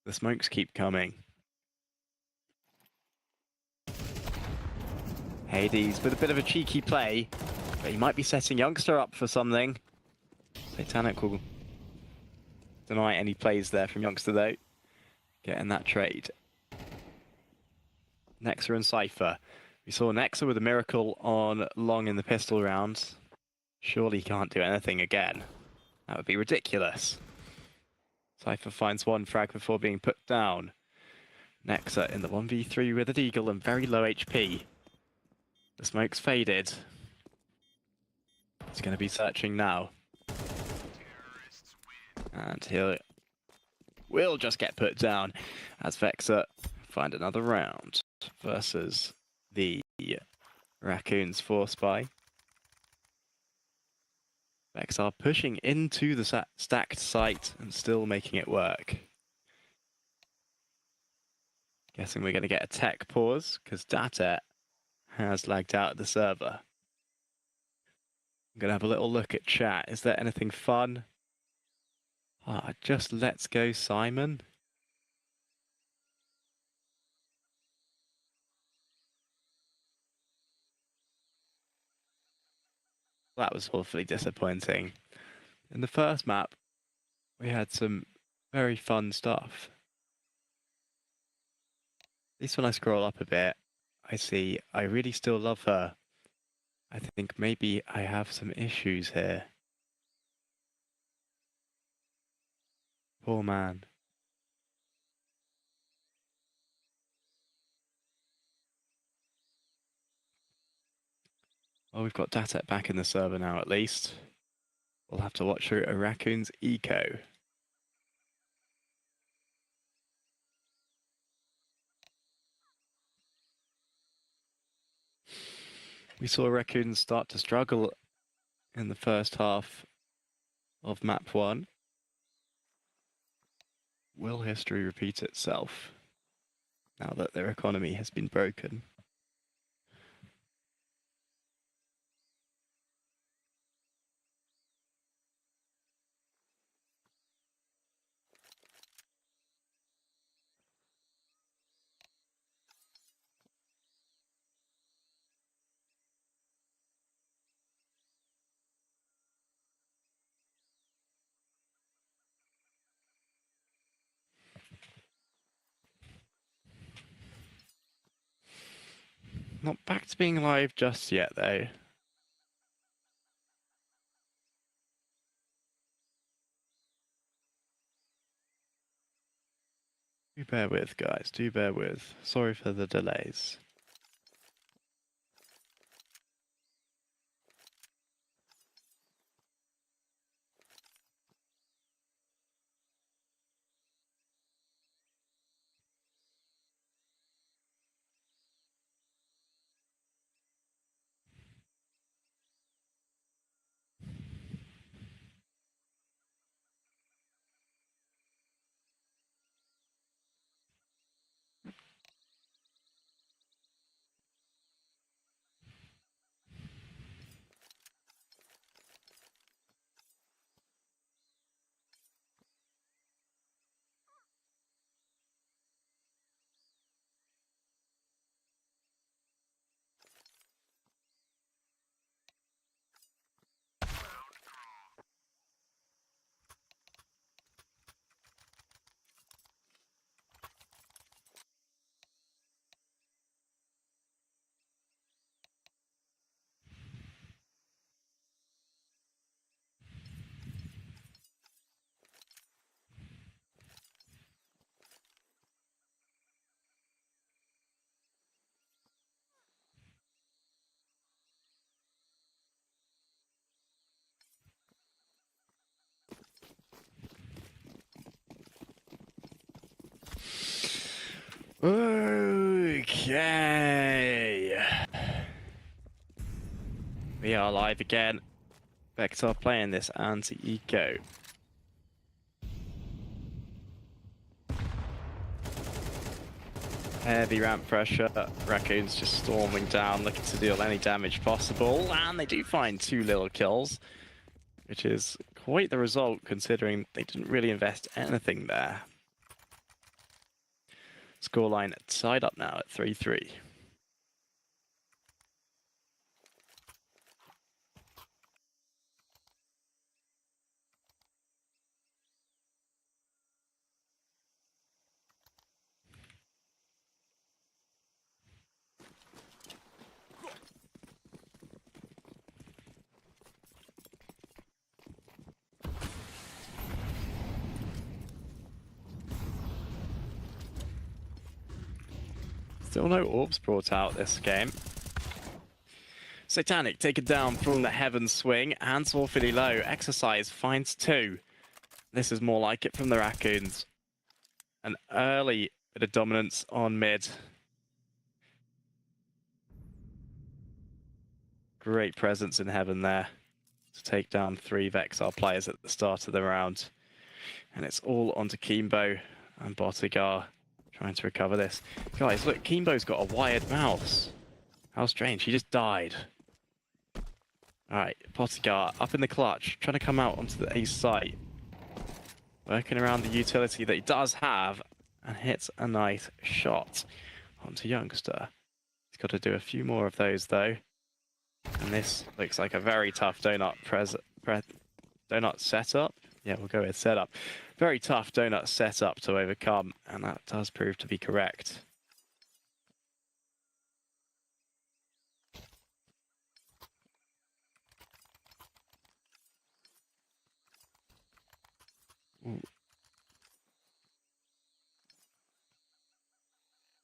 The smokes keep coming. Hades with a bit of a cheeky play, but he might be setting Youngster up for something. Satanic will deny any plays there from Youngster, though. Getting that trade. Nexa and Cypher. We saw Nexa with a miracle on Long in the pistol round. Surely he can't do anything again. That would be ridiculous. Cypher finds 1 frag before being put down. Nexa in the 1v3 with a deagle and very low HP. The smoke's faded. He's going to be searching now. And he'll will just get put down as Vexar find another round versus the Raccoons 4-spy. Vexar pushing into the stacked site and still making it work. Guessing we're going to get a tech pause because Data has lagged out of the server. I'm going to have a little look at chat. Is there anything fun? Just let's go, Simon. That was awfully disappointing. In the first map, we had some very fun stuff. At least when I scroll up a bit, I see I really still love her. I think maybe I have some issues here. Poor man. Well, we've got Datet back in the server now, at least. We'll have to watch through a Raccoon's eco. We saw Raccoons start to struggle in the first half of map 1. Will history repeat itself now that their economy has been broken? Not back to being live just yet, though. Do bear with, guys. Do bear with. Sorry for the delays. Okay. We are live again. Vector playing this anti-eco. Heavy ramp pressure. Raccoons just storming down, looking to deal any damage possible. And they do find 2 little kills, which is quite the result considering they didn't really invest anything there. Scoreline tied up now at 3-3. Still no orbs brought out this game. Satanic taken down from the heaven swing. Hands awfully low. Exercise finds 2. This is more like it from the Raccoons. An early bit of dominance on mid. Great presence in heaven there to take down 3 Vexar players at the start of the round. And it's all onto Kimbo and Botigar trying to recover this. Guys, look, Kimbo's got a wired mouse. How strange, he just died. Alright, Botigar up in the clutch, trying to come out onto the ace site. Working around the utility that he does have and hits a nice shot onto Youngster. He's got to do a few more of those though. And this looks like a very tough donut setup. Yeah, we'll go with setup. Very tough donut setup to overcome, and that does prove to be correct.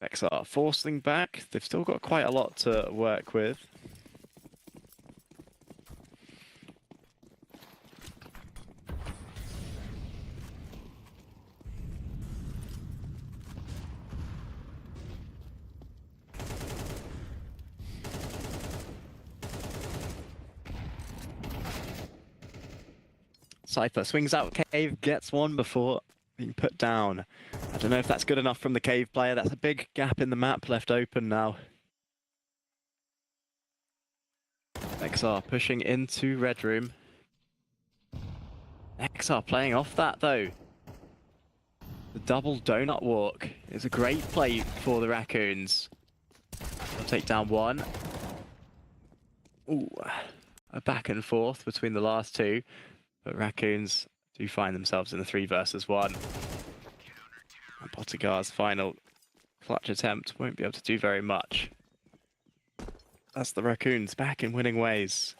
Exort forcing back. They've still got quite a lot to work with. Cypher swings out cave, gets one before being put down. I don't know if that's good enough from the cave player. That's a big gap in the map left open now. XR pushing into Red Room. XR playing off that though. The double donut walk is a great play for the Raccoons. They'll take down one. Ooh, a back and forth between the last 2. But Raccoons do find themselves in the 3 versus 1. And Botigar's final clutch attempt won't be able to do very much. That's the Raccoons back in winning ways.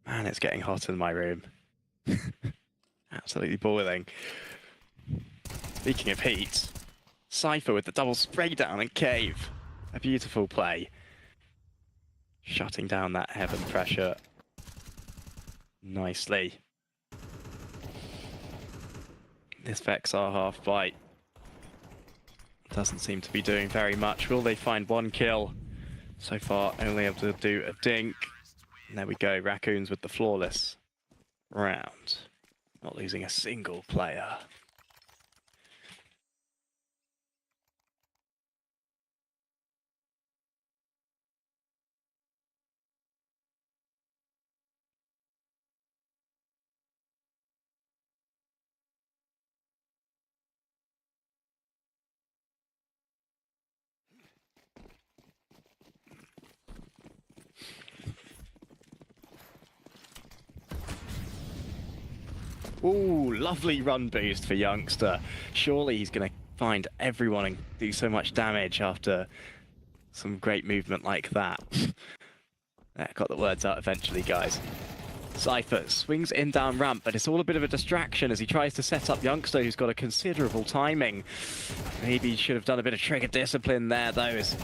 Man, it's getting hot in my room. Absolutely boiling. Speaking of heat, Cypher with the double spray down and Cave. A beautiful play. Shutting down that heaven pressure nicely. This Vexar half bite doesn't seem to be doing very much. Will they find one kill? So far, only able to do a dink. And there we go, Raccoons with the flawless round. Not losing a single player. Ooh, lovely run boost for Youngster. Surely he's going to find everyone and do so much damage after some great movement like that. Got the words out eventually, guys. Cypher swings in down ramp, but it's all a bit of a distraction as he tries to set up Youngster, who's got a considerable timing. Maybe he should have done a bit of trigger discipline there, though, as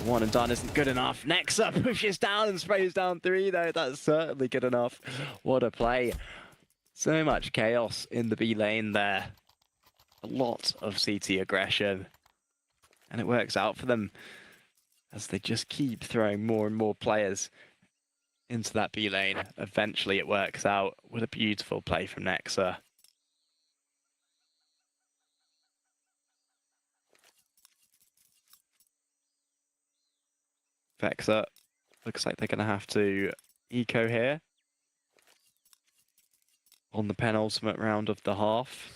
one and done isn't good enough. Nexa pushes down and sprays down 3, though. That's certainly good enough. What a play. So much chaos in the B lane there. A lot of CT aggression. And it works out for them as they just keep throwing more and more players into that B lane. Eventually it works out with a beautiful play from Nexa. Vexa looks like they're going to have to eco here on the penultimate round of the half.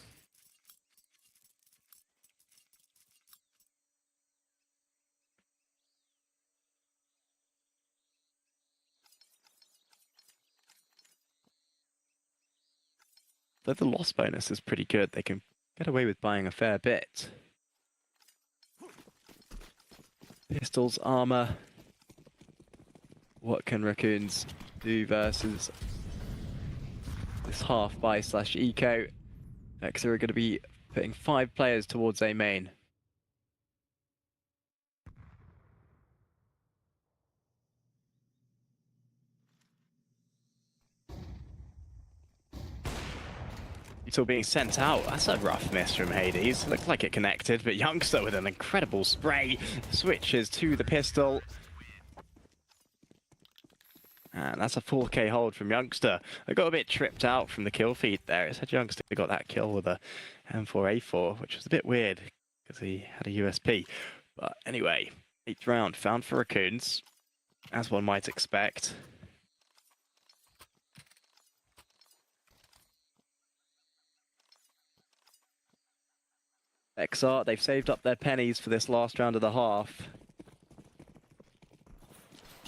Though the loss bonus is pretty good, they can get away with buying a fair bit. Pistols, armor. What can Raccoons do versus this half buy slash eco? Vexa are going to be putting 5 players towards A main. Still being sent out. That's a rough miss from Hades. Looked like it connected, but Youngster with an incredible spray switches to the pistol. And that's a 4K hold from Youngster. I got a bit tripped out from the kill feed there. It said Youngster got that kill with a M4A4, which was a bit weird because he had a USP. But anyway, 8th round found for Raccoons, as one might expect. Exort, they've saved up their pennies for this last round of the half.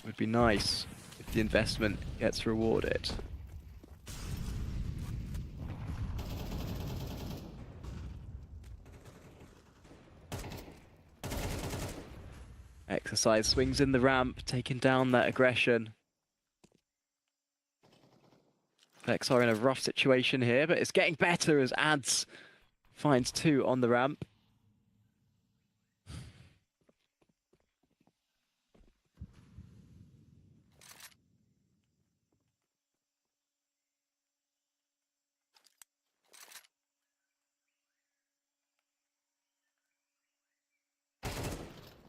Would be nice if the investment gets rewarded. Exercise swings in the ramp, taking down that aggression. Vex are in a rough situation here, but it's getting better as Ads finds 2 on the ramp.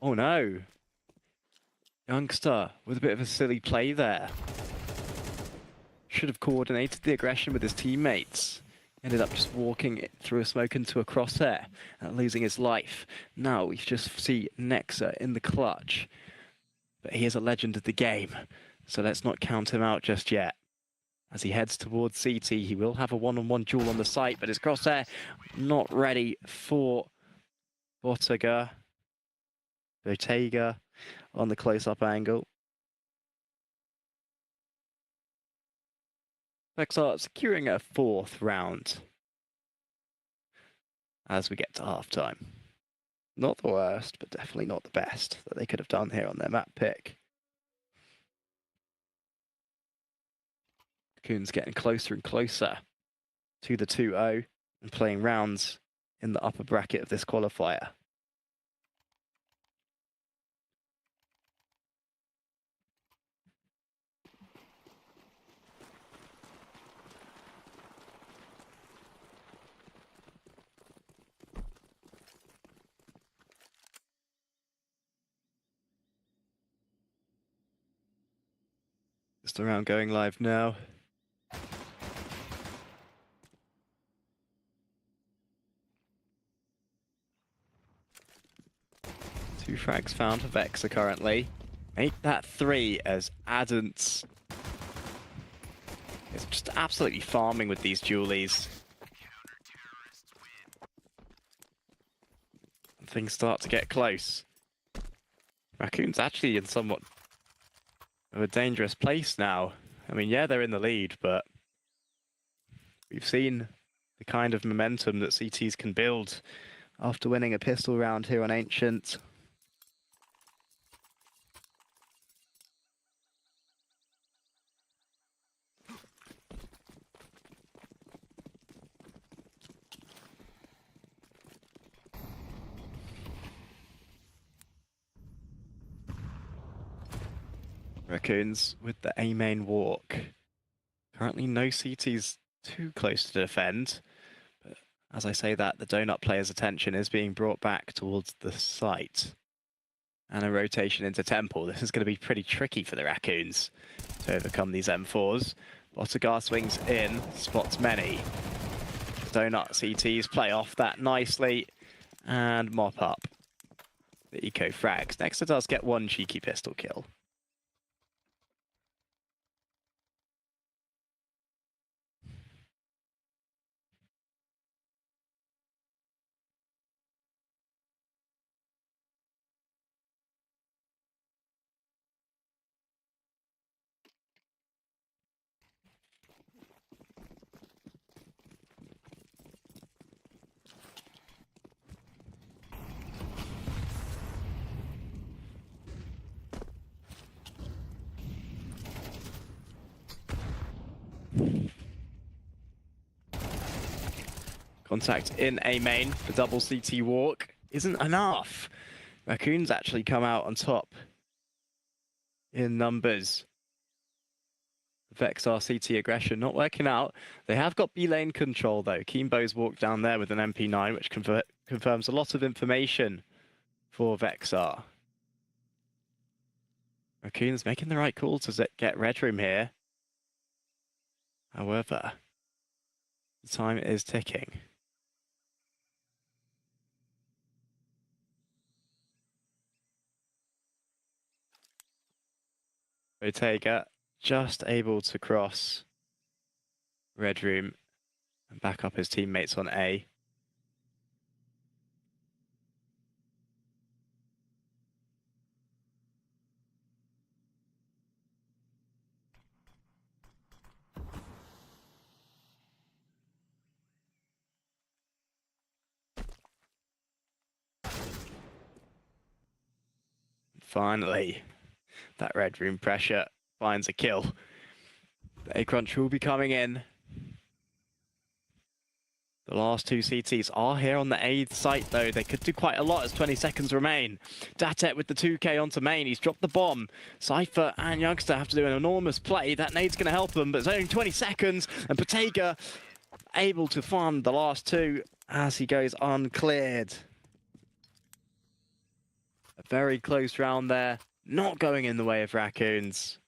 Oh no. Youngster with a bit of a silly play there. Should have coordinated the aggression with his teammates. Ended up just walking through a smoke into a crosshair and losing his life. Now we just see Nexa in the clutch. But he is a legend of the game, so let's not count him out just yet. As he heads towards CT, he will have a one-on-one duel on the site, but his crosshair not ready for Bottega on the close-up angle. Exort securing a 4th round as we get to halftime. Not the worst, but definitely not the best that they could have done here on their map pick. Coons getting closer and closer to the 2-0 and playing rounds in the upper bracket of this qualifier. Just around going live now. Two frags found for Vexa currently. Make that 3 as Adance is just absolutely farming with these dualies. Things start to get close. Raccoon's actually in somewhat of a dangerous place now. I mean, yeah, they're in the lead, but we've seen the kind of momentum that CTs can build after winning a pistol round here on Ancient. Raccoons with the A main walk. Currently no CTs too close to defend. But as I say that, the donut player's attention is being brought back towards the site. And a rotation into Temple. This is going to be pretty tricky for the Raccoons to overcome these M4s. Bottega swings in, spots many. Donut CTs play off that nicely and mop up the eco frags. Nexa does get one cheeky pistol kill. Contact in A main, the double CT walk isn't enough. Raccoons actually come out on top in numbers. Vex CT aggression not working out. They have got B lane control though. Keembo's walked down there with an MP9, which confirms a lot of information for Vexar. Raccoons making the right call to get Red Room here. However, the time is ticking. Bottega just able to cross Red Room and back up his teammates on A. Finally, that Red Room pressure finds a kill. The A-Crunch will be coming in. The last two CTs are here on the A site, though. They could do quite a lot as 20 seconds remain. Datet with the 2K onto main. He's dropped the bomb. Cypher and Youngster have to do an enormous play. That nade's going to help them, but it's only 20 seconds. And Bottega able to farm the last two as he goes uncleared. A very close round there. Not going in the way of Raccoons.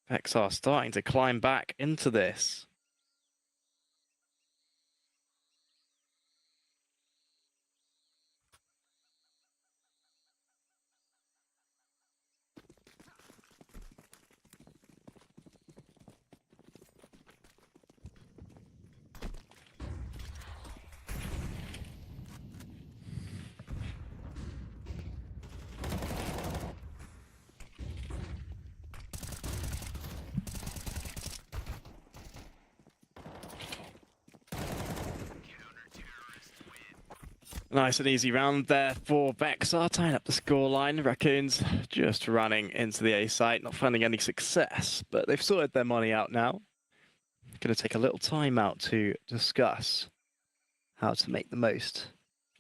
Vexar starting to climb back into this. Nice and easy round there for Vexar, tying up the scoreline. Raccoons just running into the A site, not finding any success, but they've sorted their money out now. Going to take a little time out to discuss how to make the most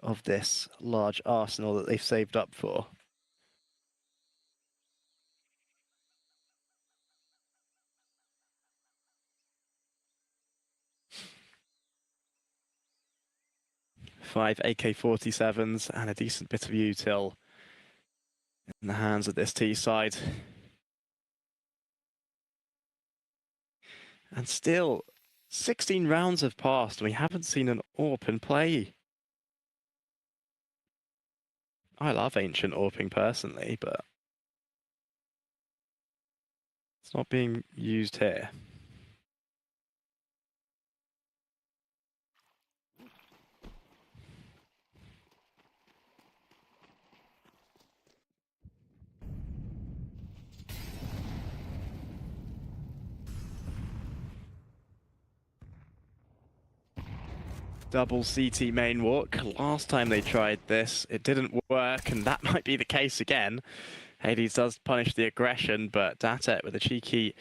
of this large arsenal that they've saved up for. Five AK-47s and a decent bit of util in the hands of this T side. And still, 16 rounds have passed and we haven't seen an AWP in play. I love ancient AWPing personally, but it's not being used here. Double CT main walk. Last time they tried this, it didn't work, and that might be the case again. Hades does punish the aggression, but Datet with a cheeky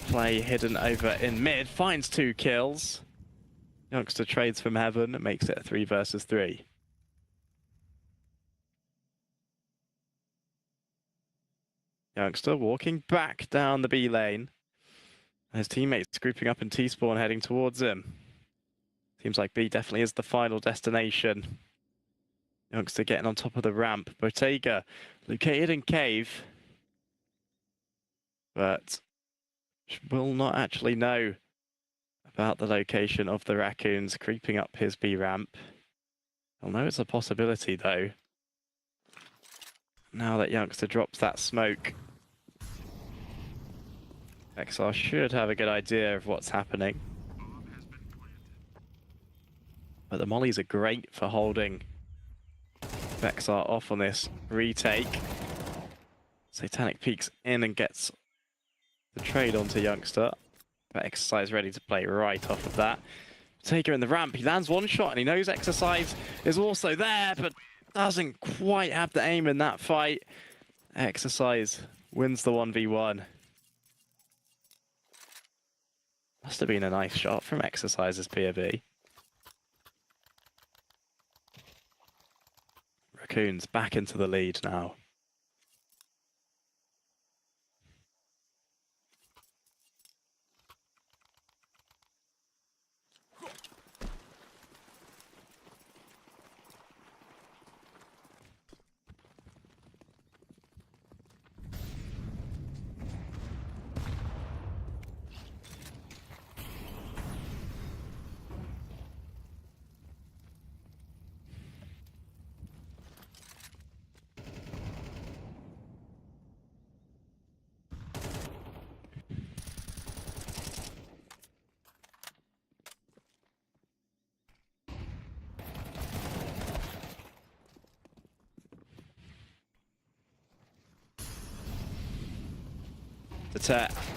play hidden over in mid finds 2 kills. Youngster trades from heaven, makes it a 3 versus 3. Youngster walking back down the B lane. His teammates grouping up in T-spawn heading towards him. Seems like B definitely is the final destination. Youngster getting on top of the ramp. Bottega located in cave, but will not actually know about the location of the raccoons creeping up his B ramp. I'll know it's a possibility though. Now that Youngster drops that smoke, XR should have a good idea of what's happening. But the mollies are great for holding Vexar off on this retake. Satanic peeks in and gets the trade onto Youngster. But Exercise ready to play right off of that. Taker in the ramp, he lands one shot and he knows Exercise is also there, but doesn't quite have the aim in that fight. Exercise wins the 1v1. Must have been a nice shot from Exercise's POV. Raccoons back into the lead now.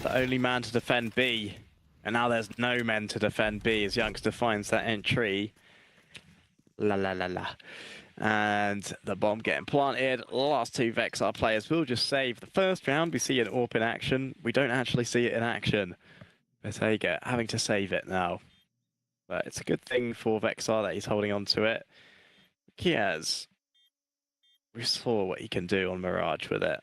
The only man to defend B, and now there's no men to defend B as Youngster finds that entry. La la la la. And the bomb getting planted. Last 2 Vexar players will just save. The first round we see an AWP in action. We don't actually see it in action. Bottega having to save it now. But it's a good thing for Vexar that he's holding on to it. Kiaz, we saw what he can do on Mirage with it.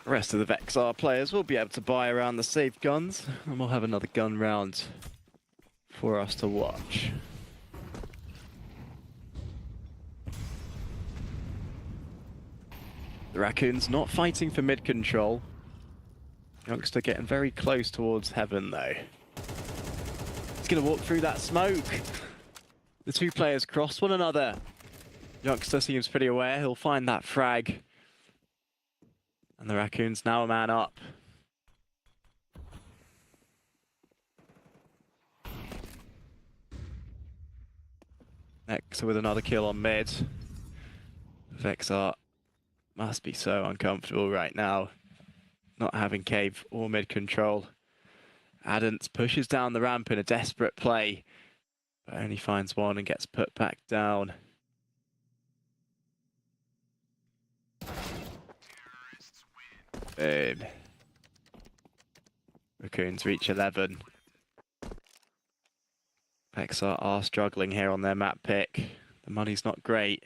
The rest of the Vexar players will be able to buy around the safe guns, and we'll have another gun round for us to watch. The Raccoons not fighting for mid control. Youngster getting very close towards heaven though. He's going to walk through that smoke. The two players cross one another. Youngster seems pretty aware. He'll find that frag. And the Raccoons now a man up. Exort with another kill on mid. Vexar must be so uncomfortable right now, not having cave or mid control. Adams pushes down the ramp in a desperate play, but only finds one and gets put back down. Boom. Raccoons reach 11. Vexar are struggling here on their map pick. The money's not great.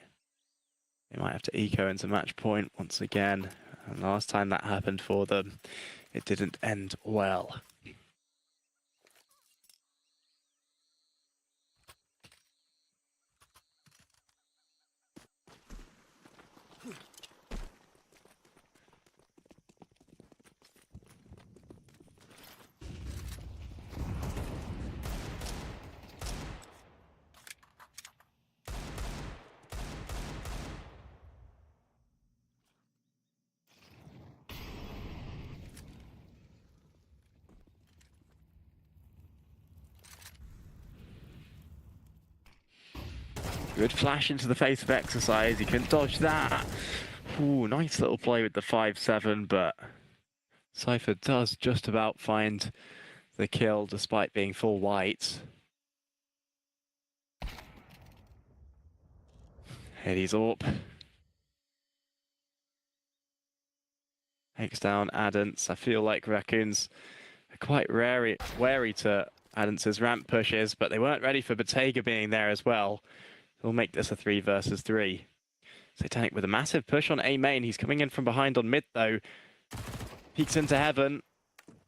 They might have to eco into match point once again. And last time that happened for them, it didn't end well. Good flash into the face of Exercise. He can dodge that. Ooh, nice little play with the 5-7, but Cypher does just about find the kill despite being full white. Hades Orp. Takes down Adams. I feel like Raccoons are quite wary to Adams' ramp pushes, but they weren't ready for Bottega being there as well. We'll make this a 3 versus 3. Satanic with a massive push on A main. He's coming in from behind on mid though. Peeks into heaven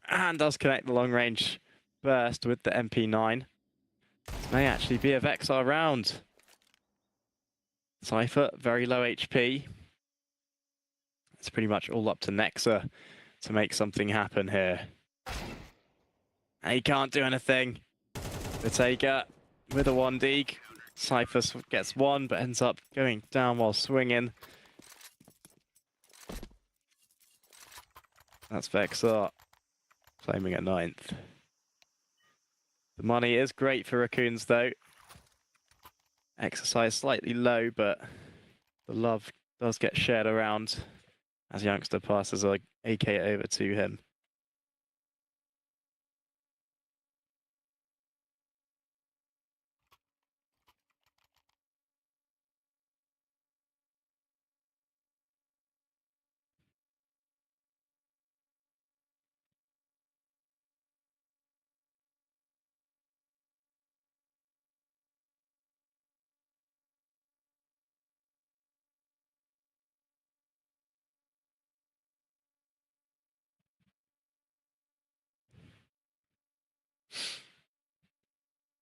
and does connect the long range burst with the MP9. This may actually be a Vexar round. Cypher, very low HP. It's pretty much all up to Nexa to make something happen here. And he can't do anything. Bottega with a 1D. Cypher gets one, but ends up going down while swinging. That's Vexar claiming a 9th. The money is great for Raccoons, though. Exercise slightly low, but the love does get shared around as Youngster passes a AK over to him.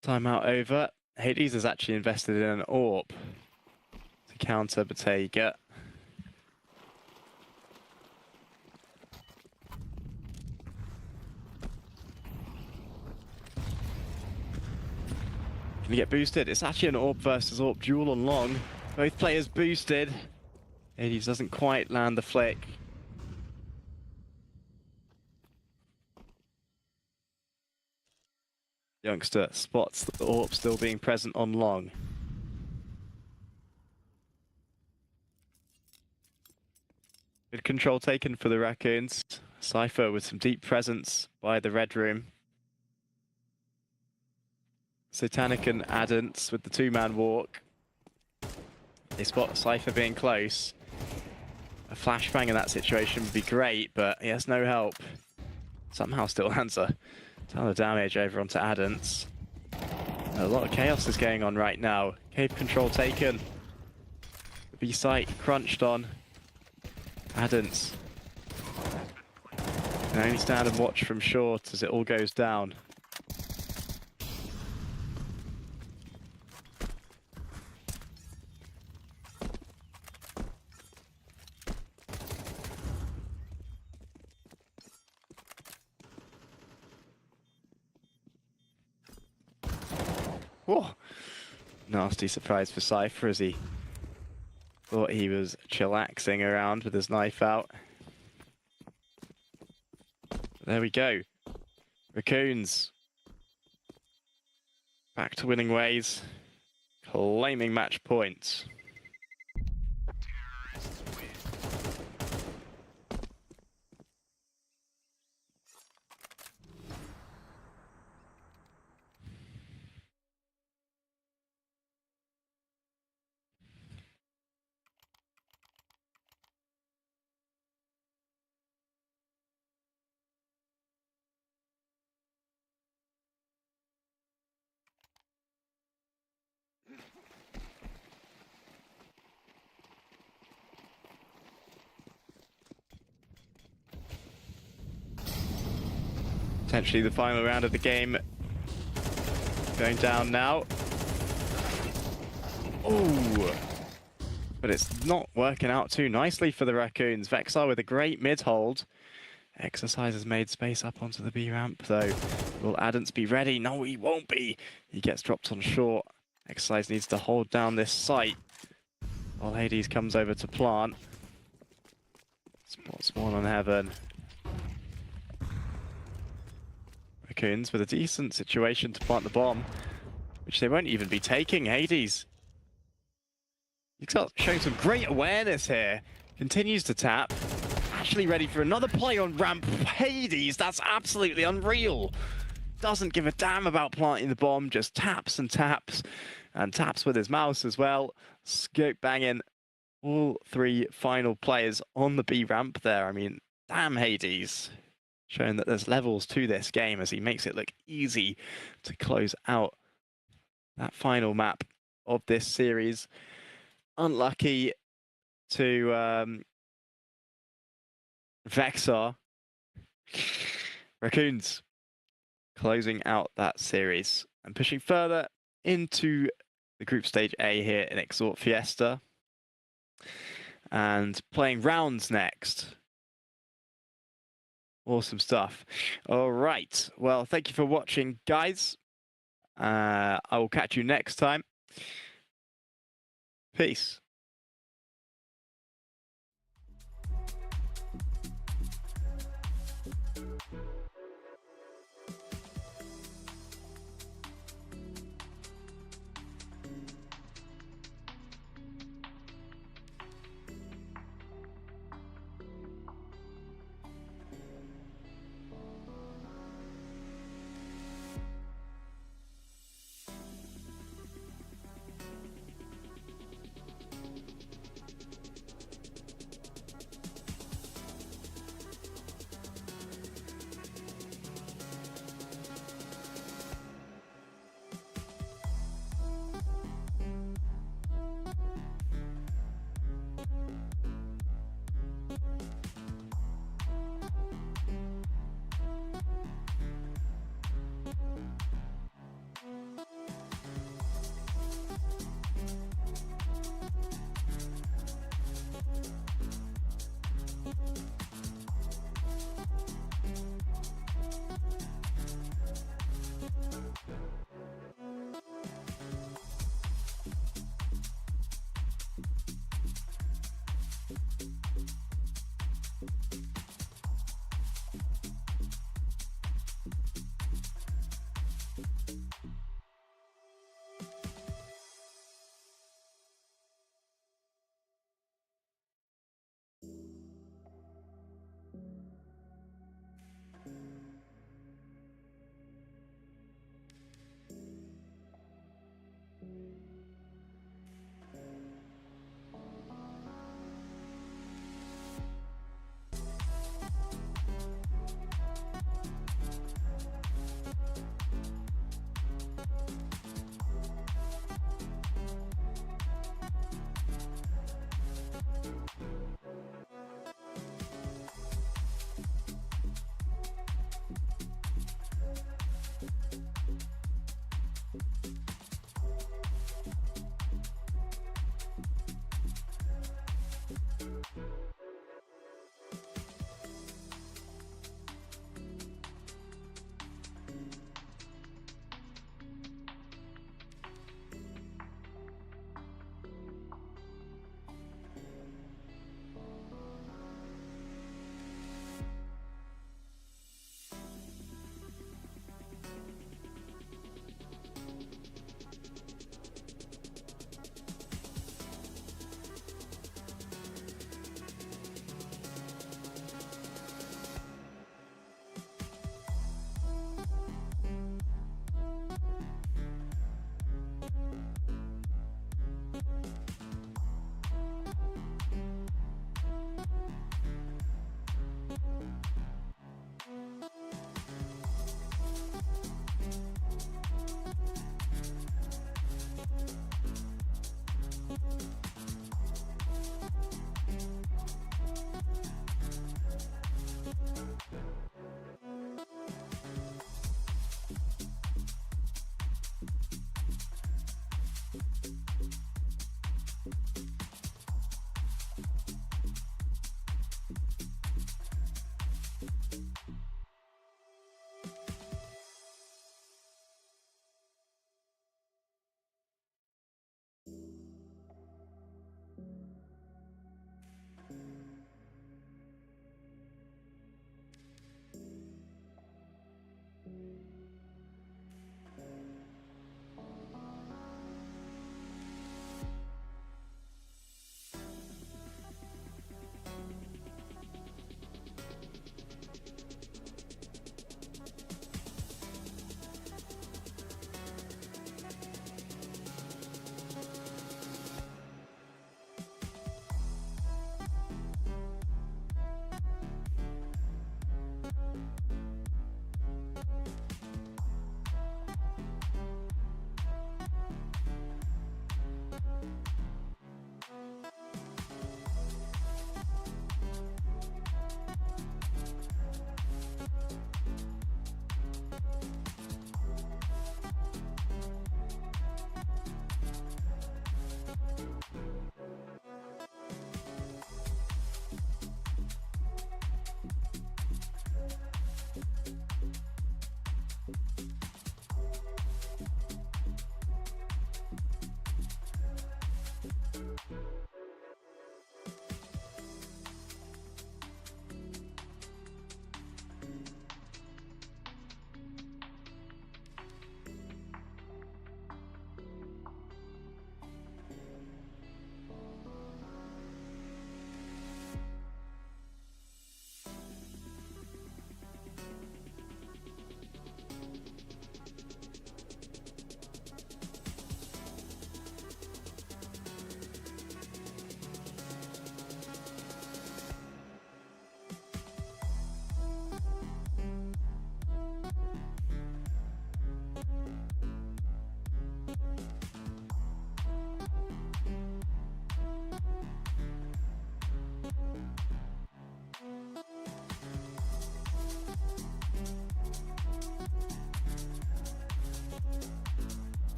Timeout over. Hades has actually invested in an AWP to counter Bottega. Can he get boosted? It's actually an AWP versus AWP duel on long. Both players boosted. Hades doesn't quite land the flick. Youngster spots the AWP still being present on long. Good control taken for the Raccoons. Cypher with some deep presence by the red room. Satanic and Adams with the 2-man walk. They spot Cypher being close. A flashbang in that situation would be great, but he has no help. Somehow still lands a ton of damage over onto Adams. A lot of chaos is going on right now. Cave control taken. The B site crunched on. Adams Can only stand and watch from short as it all goes down. Whoa. Nasty surprise for Cypher as he thought he was chillaxing around with his knife out. There we go. Raccoons back to winning ways, claiming match points. Potentially the final round of the game going down now. Oh, but it's not working out too nicely for the Raccoons. Vexar with a great mid-hold. Exercise has made space up onto the B ramp, though. Will Adams be ready? No, he won't be. He gets dropped on short. Exercise needs to hold down this site while Hades comes over to plant. Spots one on Heaven. Raccoons with a decent situation to plant the bomb, which they won't even be taking. Hades. Exort showing some great awareness here. Continues to tap. Actually ready for another play on ramp. Hades, that's absolutely unreal. Doesn't give a damn about planting the bomb, just taps and taps. And taps with his mouse as well. Scope banging all three final players on the B ramp there. I mean, damn Hades. Showing that there's levels to this game as he makes it look easy to close out that final map of this series. Unlucky to Vexar. Raccoons closing out that series and pushing further into the group stage A here in Exort Fiesta. And playing rounds next. Awesome stuff. All right. Well, thank you for watching, guys. I will catch you next time. Peace.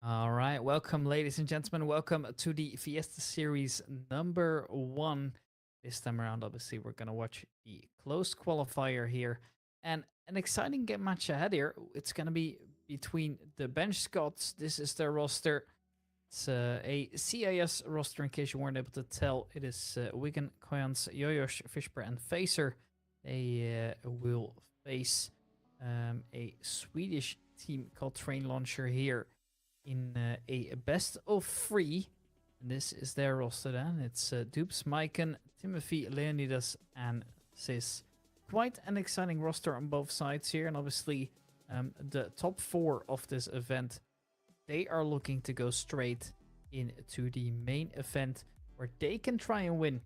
All right, welcome, ladies and gentlemen. Welcome to the Fiesta series number 1. This time around, obviously, we're going to watch the closed qualifier here. And an exciting game match ahead here. It's going to be between the Bench Scots. This is their roster. It's a CIS roster, in case you weren't able to tell. It is Wigan, Koyans, Yoyosh, Fishper, and Facer. They will face a Swedish team called Train Launcher here in a best of 3. And this is their roster then. It's Dupes, Maiken, Timothy, Leonidas, and Sis. Quite an exciting roster on both sides here. And obviously, the top 4 of this event, they are looking to go straight into the main event where they can try and win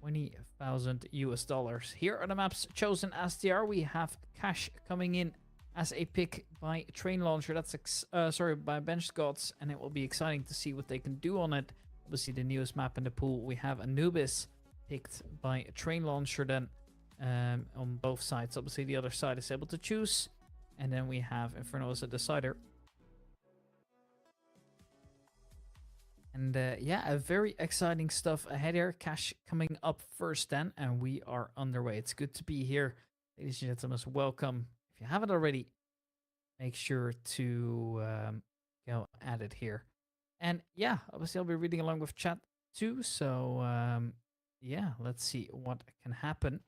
$20,000. Here are the maps chosen as they are. We have Cash coming in as a pick by Train Launcher. That's by Bench Gods, and it will be exciting to see what they can do on it. Obviously, the newest map in the pool. We have Anubis picked by Train Launcher then on both sides. Obviously, the other side is able to choose, and then we have Inferno as a decider. And yeah, a very exciting stuff ahead here. Cash coming up first then, and we are underway. It's good to be here, ladies and gentlemen. Welcome. If you haven't already, make sure to go at it here. And yeah, obviously I'll be reading along with chat too. So yeah, let's see what can happen.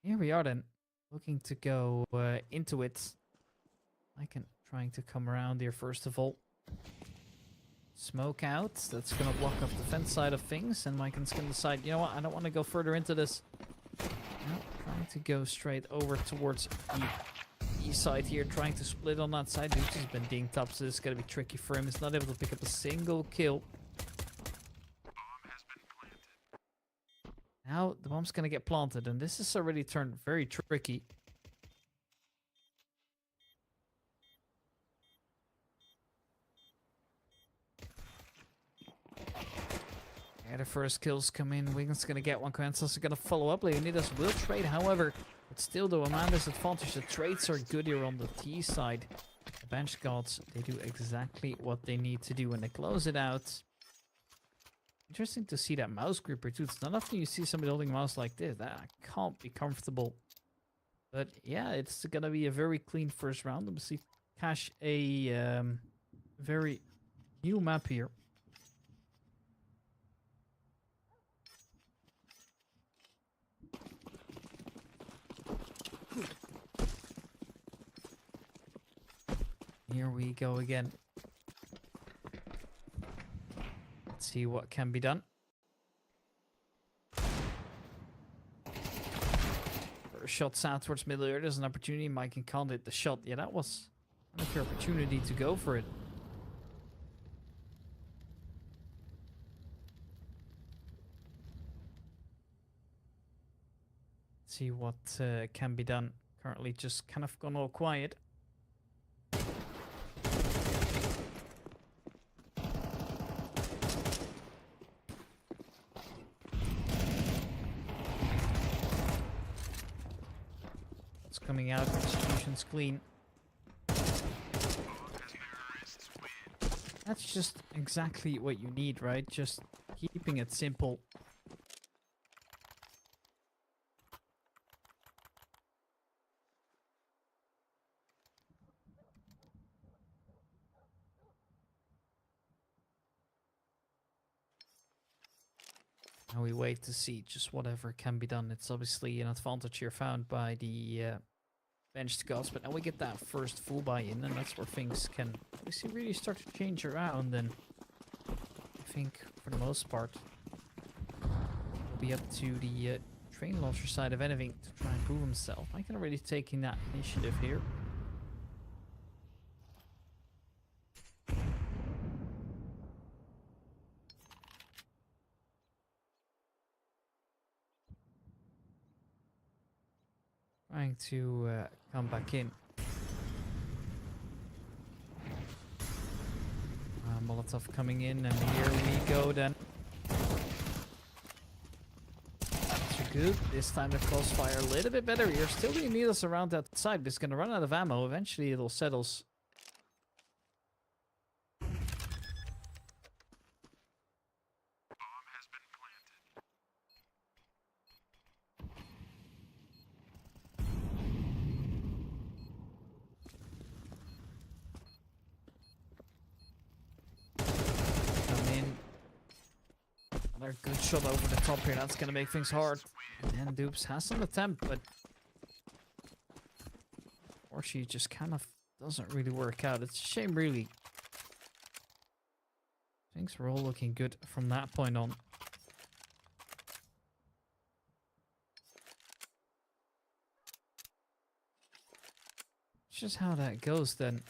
Here we are then, looking to go into it. I can trying to come around here first of all. Smoke out. That's going to block off the fence side of things. And Maiken's going to decide, you know what, I don't want to go further into this. No, trying to go straight over towards the east side here. Trying to split on that side. Dukes has been dinged up, so this is going to be tricky for him. He's not able to pick up a single kill. Now the bomb's going to get planted. And this has already turned very tricky. Yeah, the first kills come in. Wigan's going to get one. Quentin's also going to follow up. Leonidas will trade, however. But still, though, Amanda's advantage. The trades are good here on the T side. The Bench Gods, they do exactly what they need to do when they close it out. Interesting to see that mouse gripper, too. It's not often you see somebody holding a mouse like this. That can't be comfortable. But yeah, it's going to be a very clean first round. We'll see Cash a very new map here. Here we go again. Let's see what can be done. First shot south towards middle area. There's an opportunity. Mike can't hit the shot. Yeah, that was an unfair opportunity to go for it. Let's see what can be done. Currently just kind of gone all quiet. coming out. Execution's clean. That's just exactly what you need, right? Just keeping it simple. Now we wait to see just whatever can be done. It's obviously an advantage here found by the benched gods, but now we get that first full buy-in, and that's where things can obviously really start to change around. And I think for the most part, it'll be up to the train launcher side of anything to try and prove himself. I can already taking that initiative here. Trying to come back in. Molotov coming in, and here we go then. Too good. This time the crossfire a little bit better here. Still gonna need us around that side, but it's gonna run out of ammo. Eventually it'll settles. Another good shot over the top here. That's gonna make things hard. And Dupes has some attempt, but or she just kind of doesn't really work out. It's a shame, really. Things were all looking good from that point on. It's just how that goes then.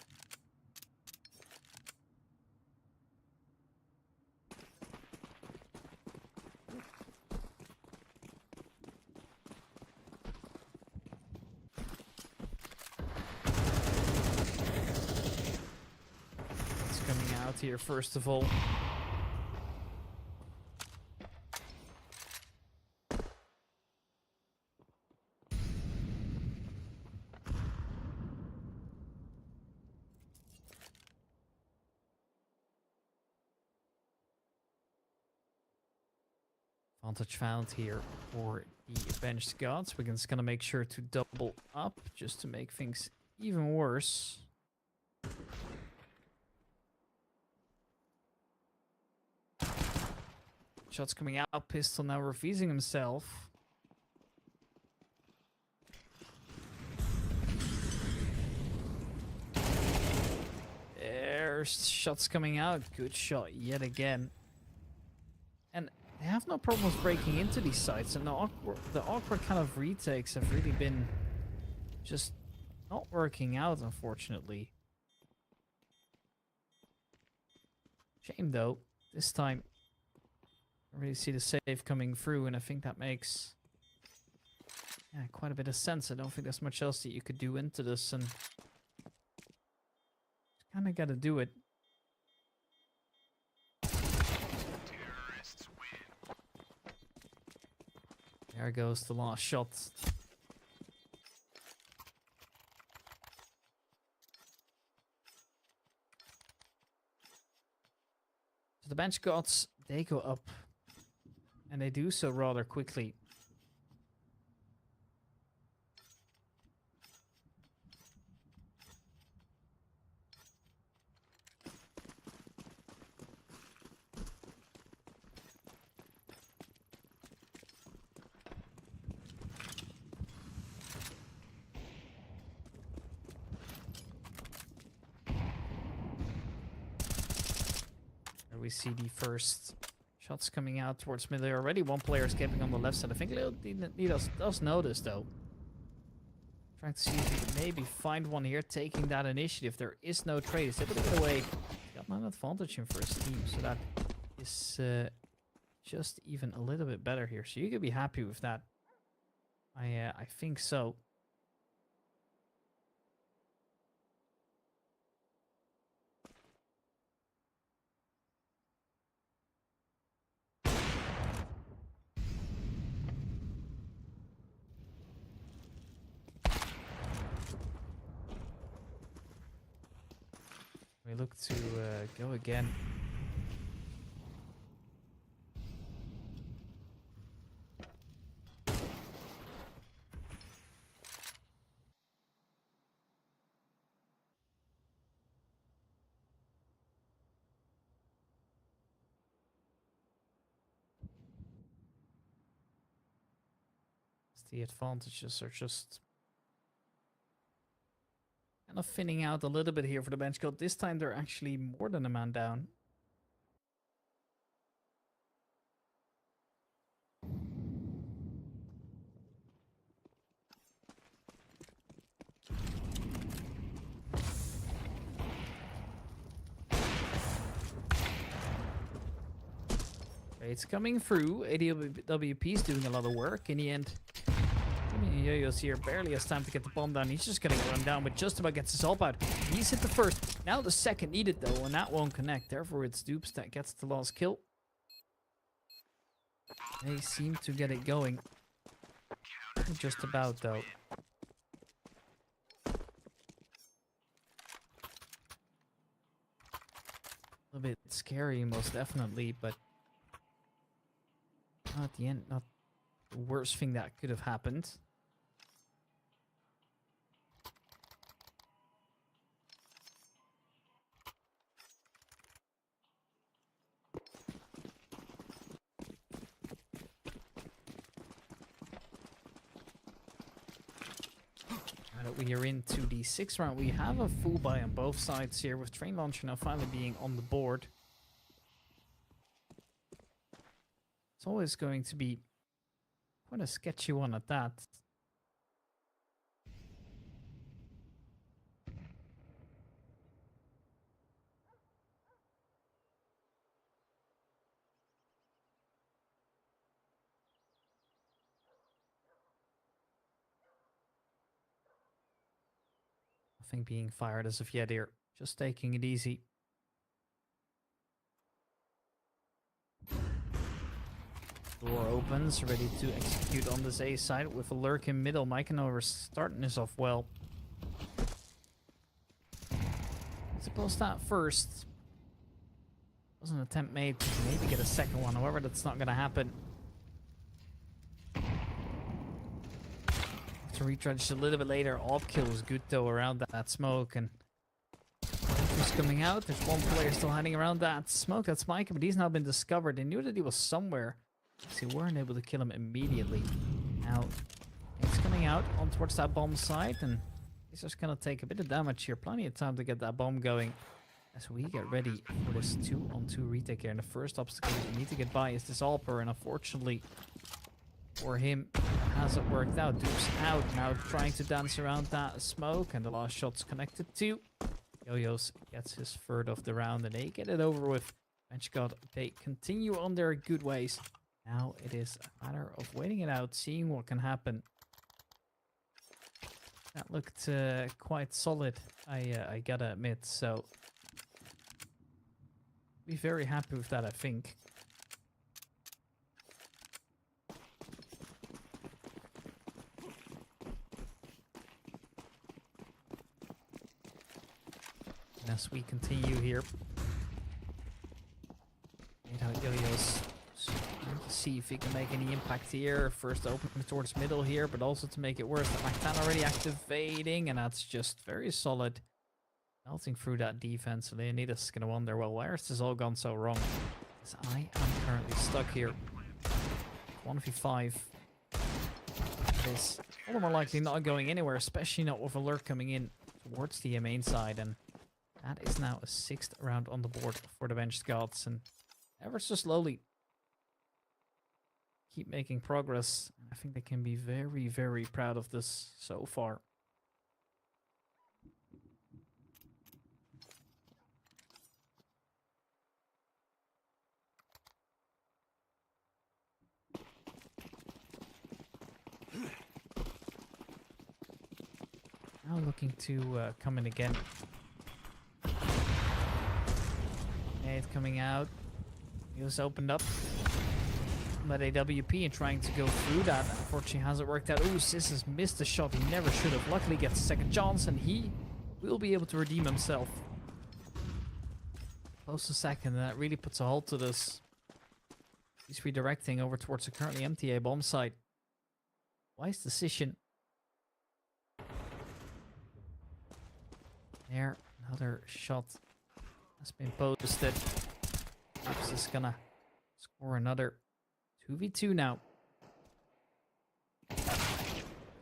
Here first of all. Advantage found here for the benched gods. We're just gonna make sure to double up just to make things even worse. Shots coming out. Pistol now refusing himself. There's shots coming out. Good shot yet again. And they have no problems breaking into these sites. And the awkward kind of retakes have really been just not working out, unfortunately. Shame though. This time I really see the save coming through, and I think that makes quite a bit of sense. I don't think there's much else that you could do into this, and kind of got to do it. There goes the last shot. So the bench gods, they go up. And they do so rather quickly. There we see the first shots coming out towards mid. Already one player escaping on the left side. I think Lil does know this though. Trying to see if he maybe find one here, taking that initiative. There is no trade. He's able to get away. Got an advantage in for his team, so that is just even a little bit better here. So you could be happy with that. I think so. look to go again. The advantages are just kind of thinning out a little bit here for the bench squad. This time they're actually more than a man down. It's coming through. ADWP is doing a lot of work in the end. Yo-Yo's here barely has time to get the bomb down. He's just gonna run down, but just about gets his ult out. He's hit the first. Now the second needed though, and that won't connect. Therefore, it's Dupes that gets the last kill. They seem to get it going. Just about though. A little bit scary, most definitely, but at the end, not the worst thing that could have happened. We are into the 6th round. We have a full buy on both sides here, with Train Launcher now finally being on the board. It's always going to be quite a sketchy one at that. Nothing being fired as of yet here. Just taking it easy. Door opens, ready to execute on this A side with a lurk in middle. Mykonover starting this off well. Suppose that first was an attempt made to maybe get a second one. However, that's not going to happen. To retry just a little bit later. Op kill was good though around that smoke, and who's coming out? There's one player still hiding around that smoke. That's Mike, but he's now been discovered. They knew that he was somewhere, so they weren't able to kill him immediately. Now he's coming out on towards that bomb site, and he's just gonna take a bit of damage here. Plenty of time to get that bomb going as we get ready for this 2-on-2 retake here. And the first obstacle we need to get by is this Alper, and unfortunately for him, hasn't worked out. Dupes out now, trying to dance around that smoke, and the last shot's connected to Yo-Yo's. Gets his third of the round, and they get it over with. Bench God, they continue on their good ways. Now it is a matter of waiting it out, seeing what can happen. That looked quite solid, I gotta admit. So be very happy with that, I think. As we continue here, Yo-Yo's see if he can make any impact here. First opening towards middle here, but also to make it worse, the Mactan already activating, and that's just very solid. Melting through that defense. Leonidas is going to wonder, well, where has this all gone so wrong? Because I am currently stuck here. 1v5. It is all the more likely not going anywhere, especially not with a lurk coming in towards the main side, and that is now a 6th round on the board for the bench gods, and ever so slowly keep making progress. I think they can be very, very proud of this so far. Now looking to come in again. It's coming out. He was opened up by AWP and trying to go through that. Unfortunately, hasn't worked out. Ooh, Sis has missed the shot. He never should have. Luckily, gets a second chance, and he will be able to redeem himself. close to second, and that really puts a halt to this. He's redirecting over towards the currently empty A bomb site. Wise decision. There, another shot has been posted. Perhaps is gonna score another 2v2 now.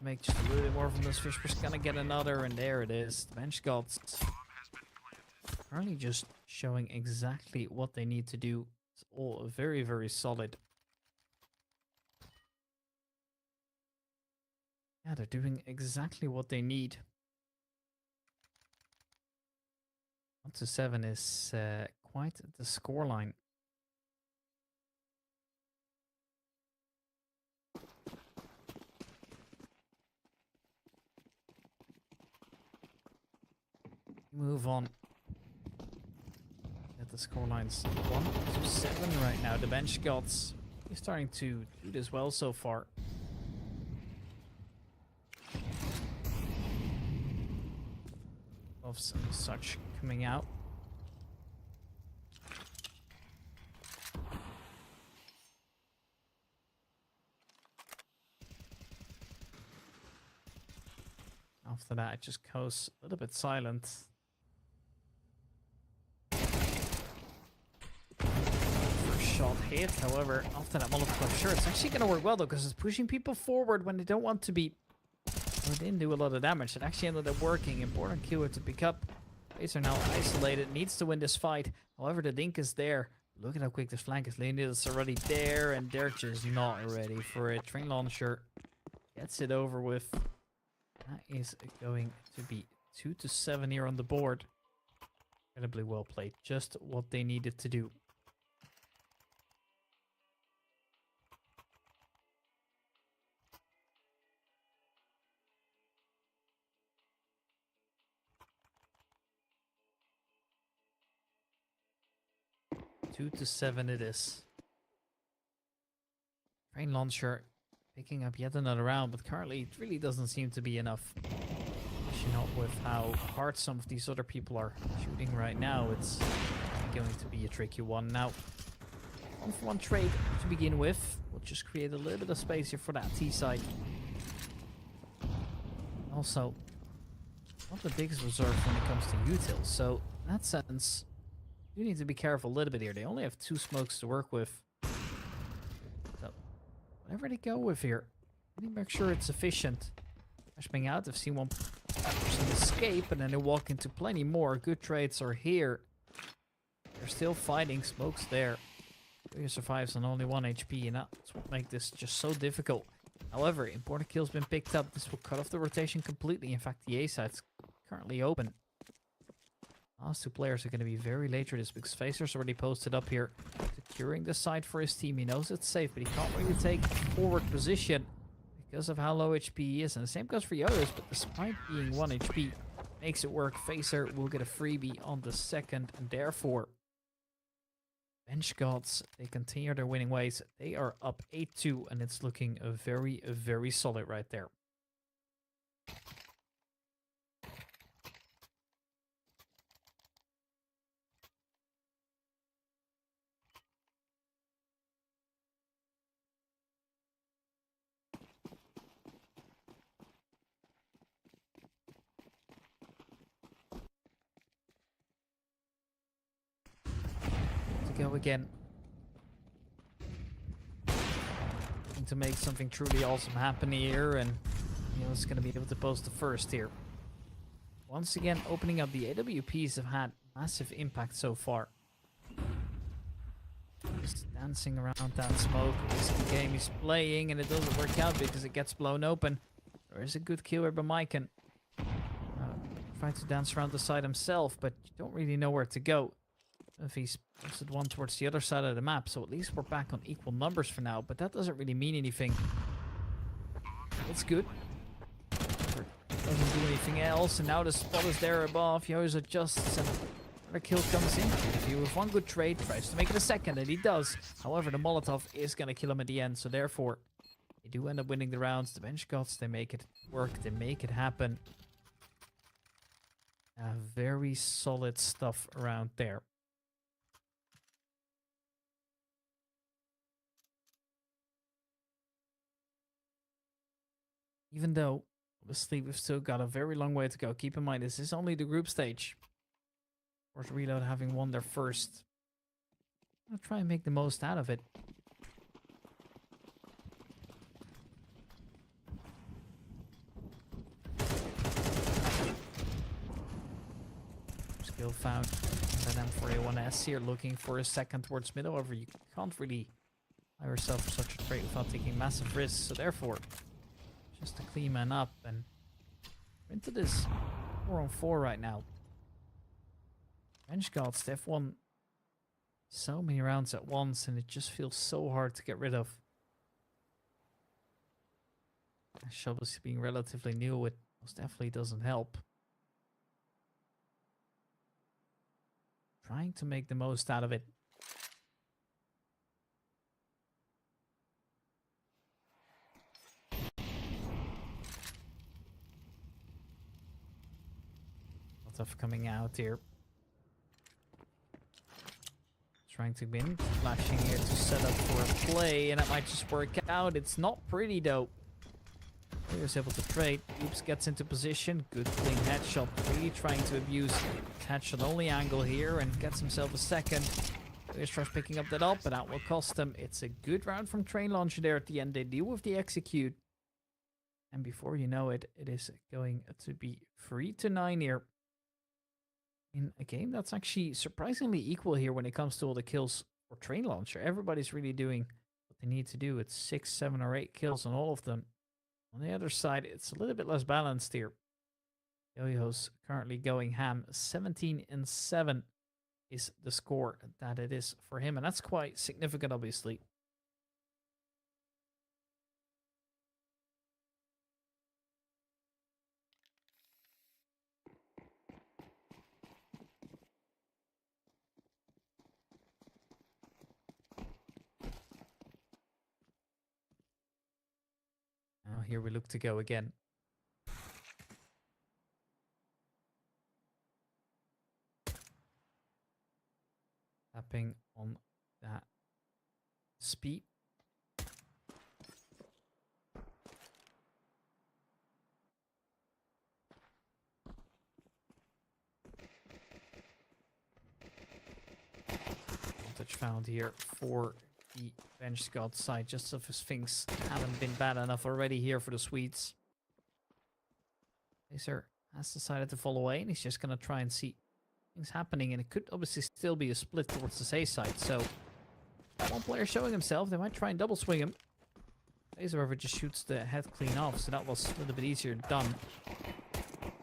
Make just a little bit more from this. Fishbur's gonna get another, and there it is. The bench gods currently just showing exactly what they need to do. It's all very, very solid. Yeah, they're doing exactly what they need. 1-7 is quite the scoreline. Move on. At the scoreline's 1-7 right now. The bench gods is starting to do this well so far. Of some such coming out. After that, it just goes a little bit silent. First shot hit, however, after that Molotov, sure, it's actually going to work well though, because it's pushing people forward when they don't want to be. It didn't do a lot of damage. It actually ended up working. Important kill to pick up. Base are now isolated. Needs to win this fight. However, the Dink is there. Look at how quick this flank is. Leonid is already there, and they're just not ready for it. Train launcher gets it over with. That is going to be 2-7 here on the board. Incredibly well played. Just what they needed to do. Two to 7 it is. Train launcher picking up yet another round, but currently it really doesn't seem to be enough. Especially not with how hard some of these other people are shooting right now. It's going to be a tricky one. Now, 1-for-1 trade to begin with. We'll just create a little bit of space here for that T side. Also, not the biggest reserve when it comes to util. So, in that sense, you need to be careful a little bit here. They only have 2 smokes to work with. So, whatever they go with here, really make sure it's efficient. Flashbang out, I've seen one person escape, and then they walk into plenty more. Good trades are here. They're still fighting, smoke's there. He survives on only 1 HP, and that's what makes this just so difficult. However, important kill's been picked up. This will cut off the rotation completely. In fact, the A side's currently open. Last 2 players are going to be very late for this because Facer's already posted up here, securing the side for his team. He knows it's safe, but he can't really take forward position because of how low HP he is. And the same goes for the others, but despite being 1 HP, makes it work. Facer will get a freebie on the second, and therefore, bench gods, they continue their winning ways. They are up 8-2, and it's looking very, very solid right there. Go again. To make something truly awesome happen here, and Neil's going to be able to post the first here. Once again, opening up, the AWPs have had massive impact so far. Just dancing around that smoke. This is the game he's playing, and it doesn't work out because it gets blown open. There is a good killer by Maiken. Trying to dance around the side himself, but you don't really know where to go. If he's posted one towards the other side of the map, so at least we're back on equal numbers for now, but that doesn't really mean anything. It's good. Doesn't do anything else, and now the spot is there above. Yo's adjusts, and another kill comes in. If you with one good trade, tries to make it a second, and he does. However, the Molotov is going to kill him at the end, so therefore, they do end up winning the rounds. The bench gods, they make it work, they make it happen. Very solid stuff around there. Even though, obviously, we've still got a very long way to go. Keep in mind, this is only the group stage. Of course, Reload having won their first. I'll try and make the most out of it. Skill found. And then M4A1S here looking for a second towards middle. However, you can't really allow yourself for such a trade without taking massive risks. So therefore, just to clean man up and into this 4-on-4 right now. Bench gods, they've won so many rounds at once and it just feels so hard to get rid of. Shubbles being relatively new, it most definitely doesn't help. Trying to make the most out of it. Lot of coming out here. Trying to win. Flashing here to set up for a play, and that might just work out. It's not pretty though. Player's able to trade. Oops, gets into position. Good clean headshot. Really trying to abuse headshot only angle here and gets himself a second. Players tries picking up that up, but that will cost him. It's a good round from Train Launcher there at the end. They deal with the execute. And before you know it, it is going to be 3-9 here. In a game that's actually surprisingly equal here when it comes to all the kills for Train Launcher. Everybody's really doing what they need to do. It's 6, 7, or 8 kills on all of them. On the other side, it's a little bit less balanced here. Yo-Yo's currently going ham. 17-7 is the score that it is for him. And that's quite significant, obviously. Now here we look to go again. Tapping on that speed. Advantage found here for the bench god side, just if his things haven't been bad enough already here for the Swedes. Laser has decided to fall away, and he's just going to try and see things happening, and it could obviously still be a split towards the safe side. So one player showing himself. They might try and double swing him. Laser, however, just shoots the head clean off, so that was a little bit easier done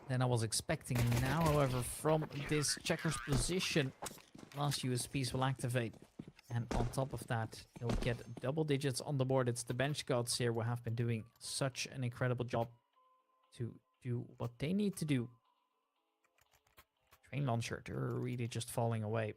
than I was expecting. Now, however, from this checker's position, last USPs will activate. And on top of that, he'll get double digits on the board. It's the bench gods here who have been doing such an incredible job to do what they need to do. Train Launcher, they're really just falling away.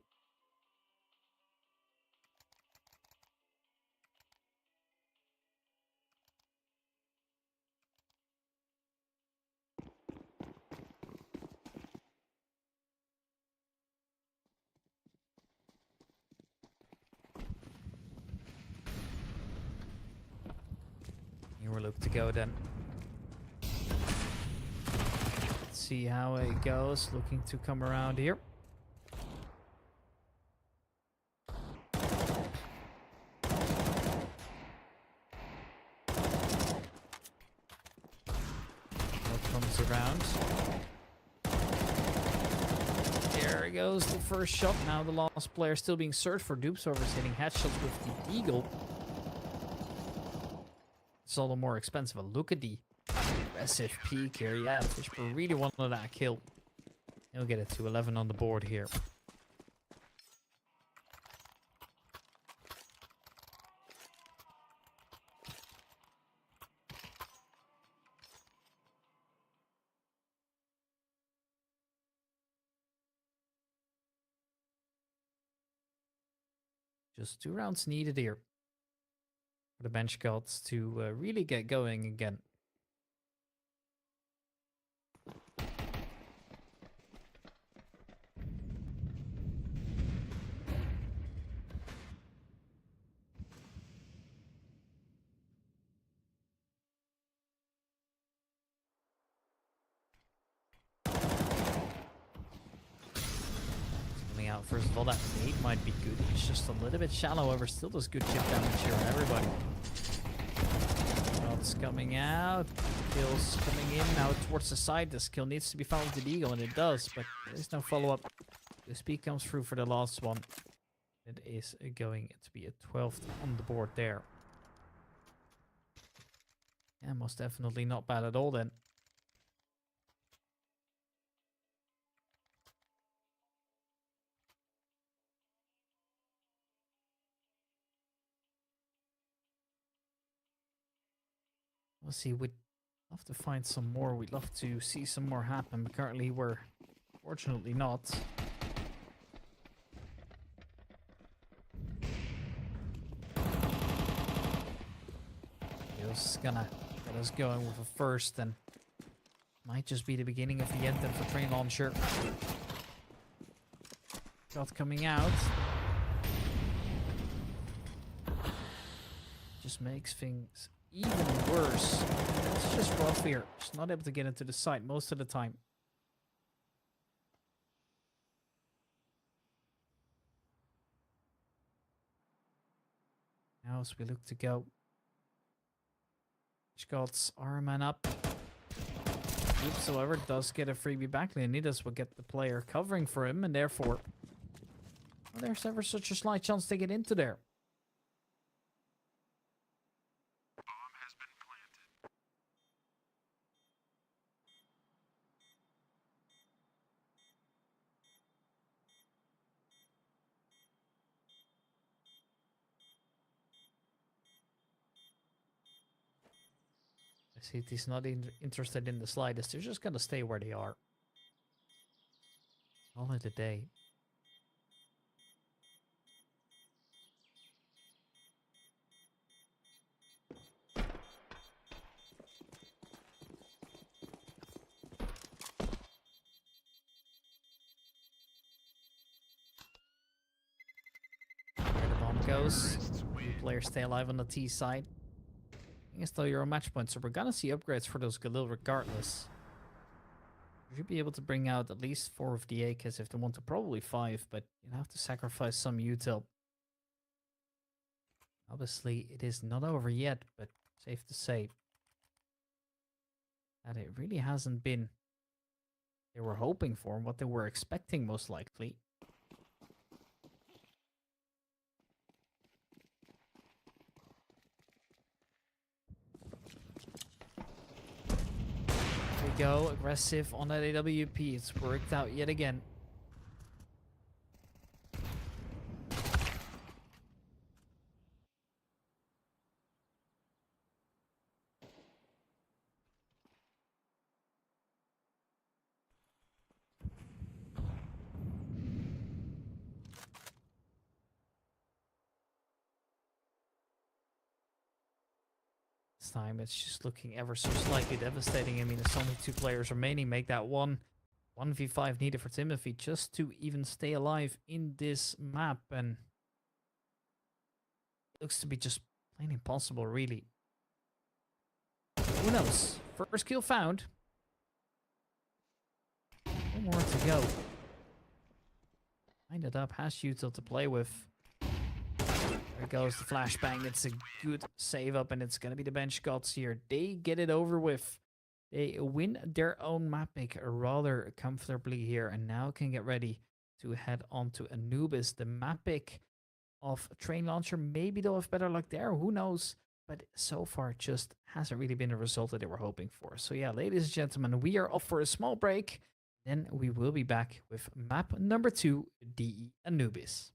Here we look to go then. Let's see how it goes. Looking to come around here. What comes around? There he goes, the first shot. Now the last player still being searched for dupes. Over hitting headshots with the Eagle. It's all the more expensive. Look at the aggressive peak here. Yeah, Fishburne really wanted that kill. He'll get it to 11 on the board here. Just 2 rounds needed here for the bench gods to really get going again. Now, first of all, that nade might be good. It's just a little bit shallow, however, still does good chip damage here on everybody. Shots coming out. Kills coming in now towards the side. This kill needs to be followed with the eagle, and it does, but there's no follow-up. The speed comes through for the last one. It is going to be a 12th on the board there. Yeah, most definitely not bad at all then. We'll see. We'd love to find some more. We'd love to see some more happen, but currently we're fortunately not. It's gonna get us going with a first, and might just be the beginning of the end then for Train Launcher. Shot coming out. Just makes things even worse. It's just rough here. Just not able to get into the site most of the time. Now as we look to go. Scott's Arman up. Oops, however, does get a freebie back. Leonidas will get the player covering for him, and therefore, well, there's ever such a slight chance to get into there. I see he's not interested in the slightest. They're just gonna stay where they are. Call it a day. There the bomb goes. Two players stay alive on the T side. I guess though you're on match point, so we're gonna see upgrades for those Galil regardless. You should be able to bring out at least 4 of the AKs if they want to, probably 5, but you have to sacrifice some util. Obviously, it is not over yet, but safe to say that it really hasn't been they were hoping for and what they were expecting most likely. Go aggressive on that AWP. It's worked out yet again. This time it's just looking ever so slightly devastating. I mean, there's only 2 players remaining. Make that 1v5 needed for Timothy just to even stay alive in this map, and it looks to be just plain impossible, really. Who knows? First kill found. 1 more to go. Lined it up, has util to play with. There goes the flashbang. It's a good save up, and it's going to be the bench gods here. They get it over with. They win their own map pick rather comfortably here, and now can get ready to head on to Anubis. The map pick of Train Launcher. Maybe they'll have better luck there. Who knows? But so far, it just hasn't really been the result that they were hoping for. So yeah, ladies and gentlemen, we are off for a small break. Then we will be back with map number 2, DE Anubis.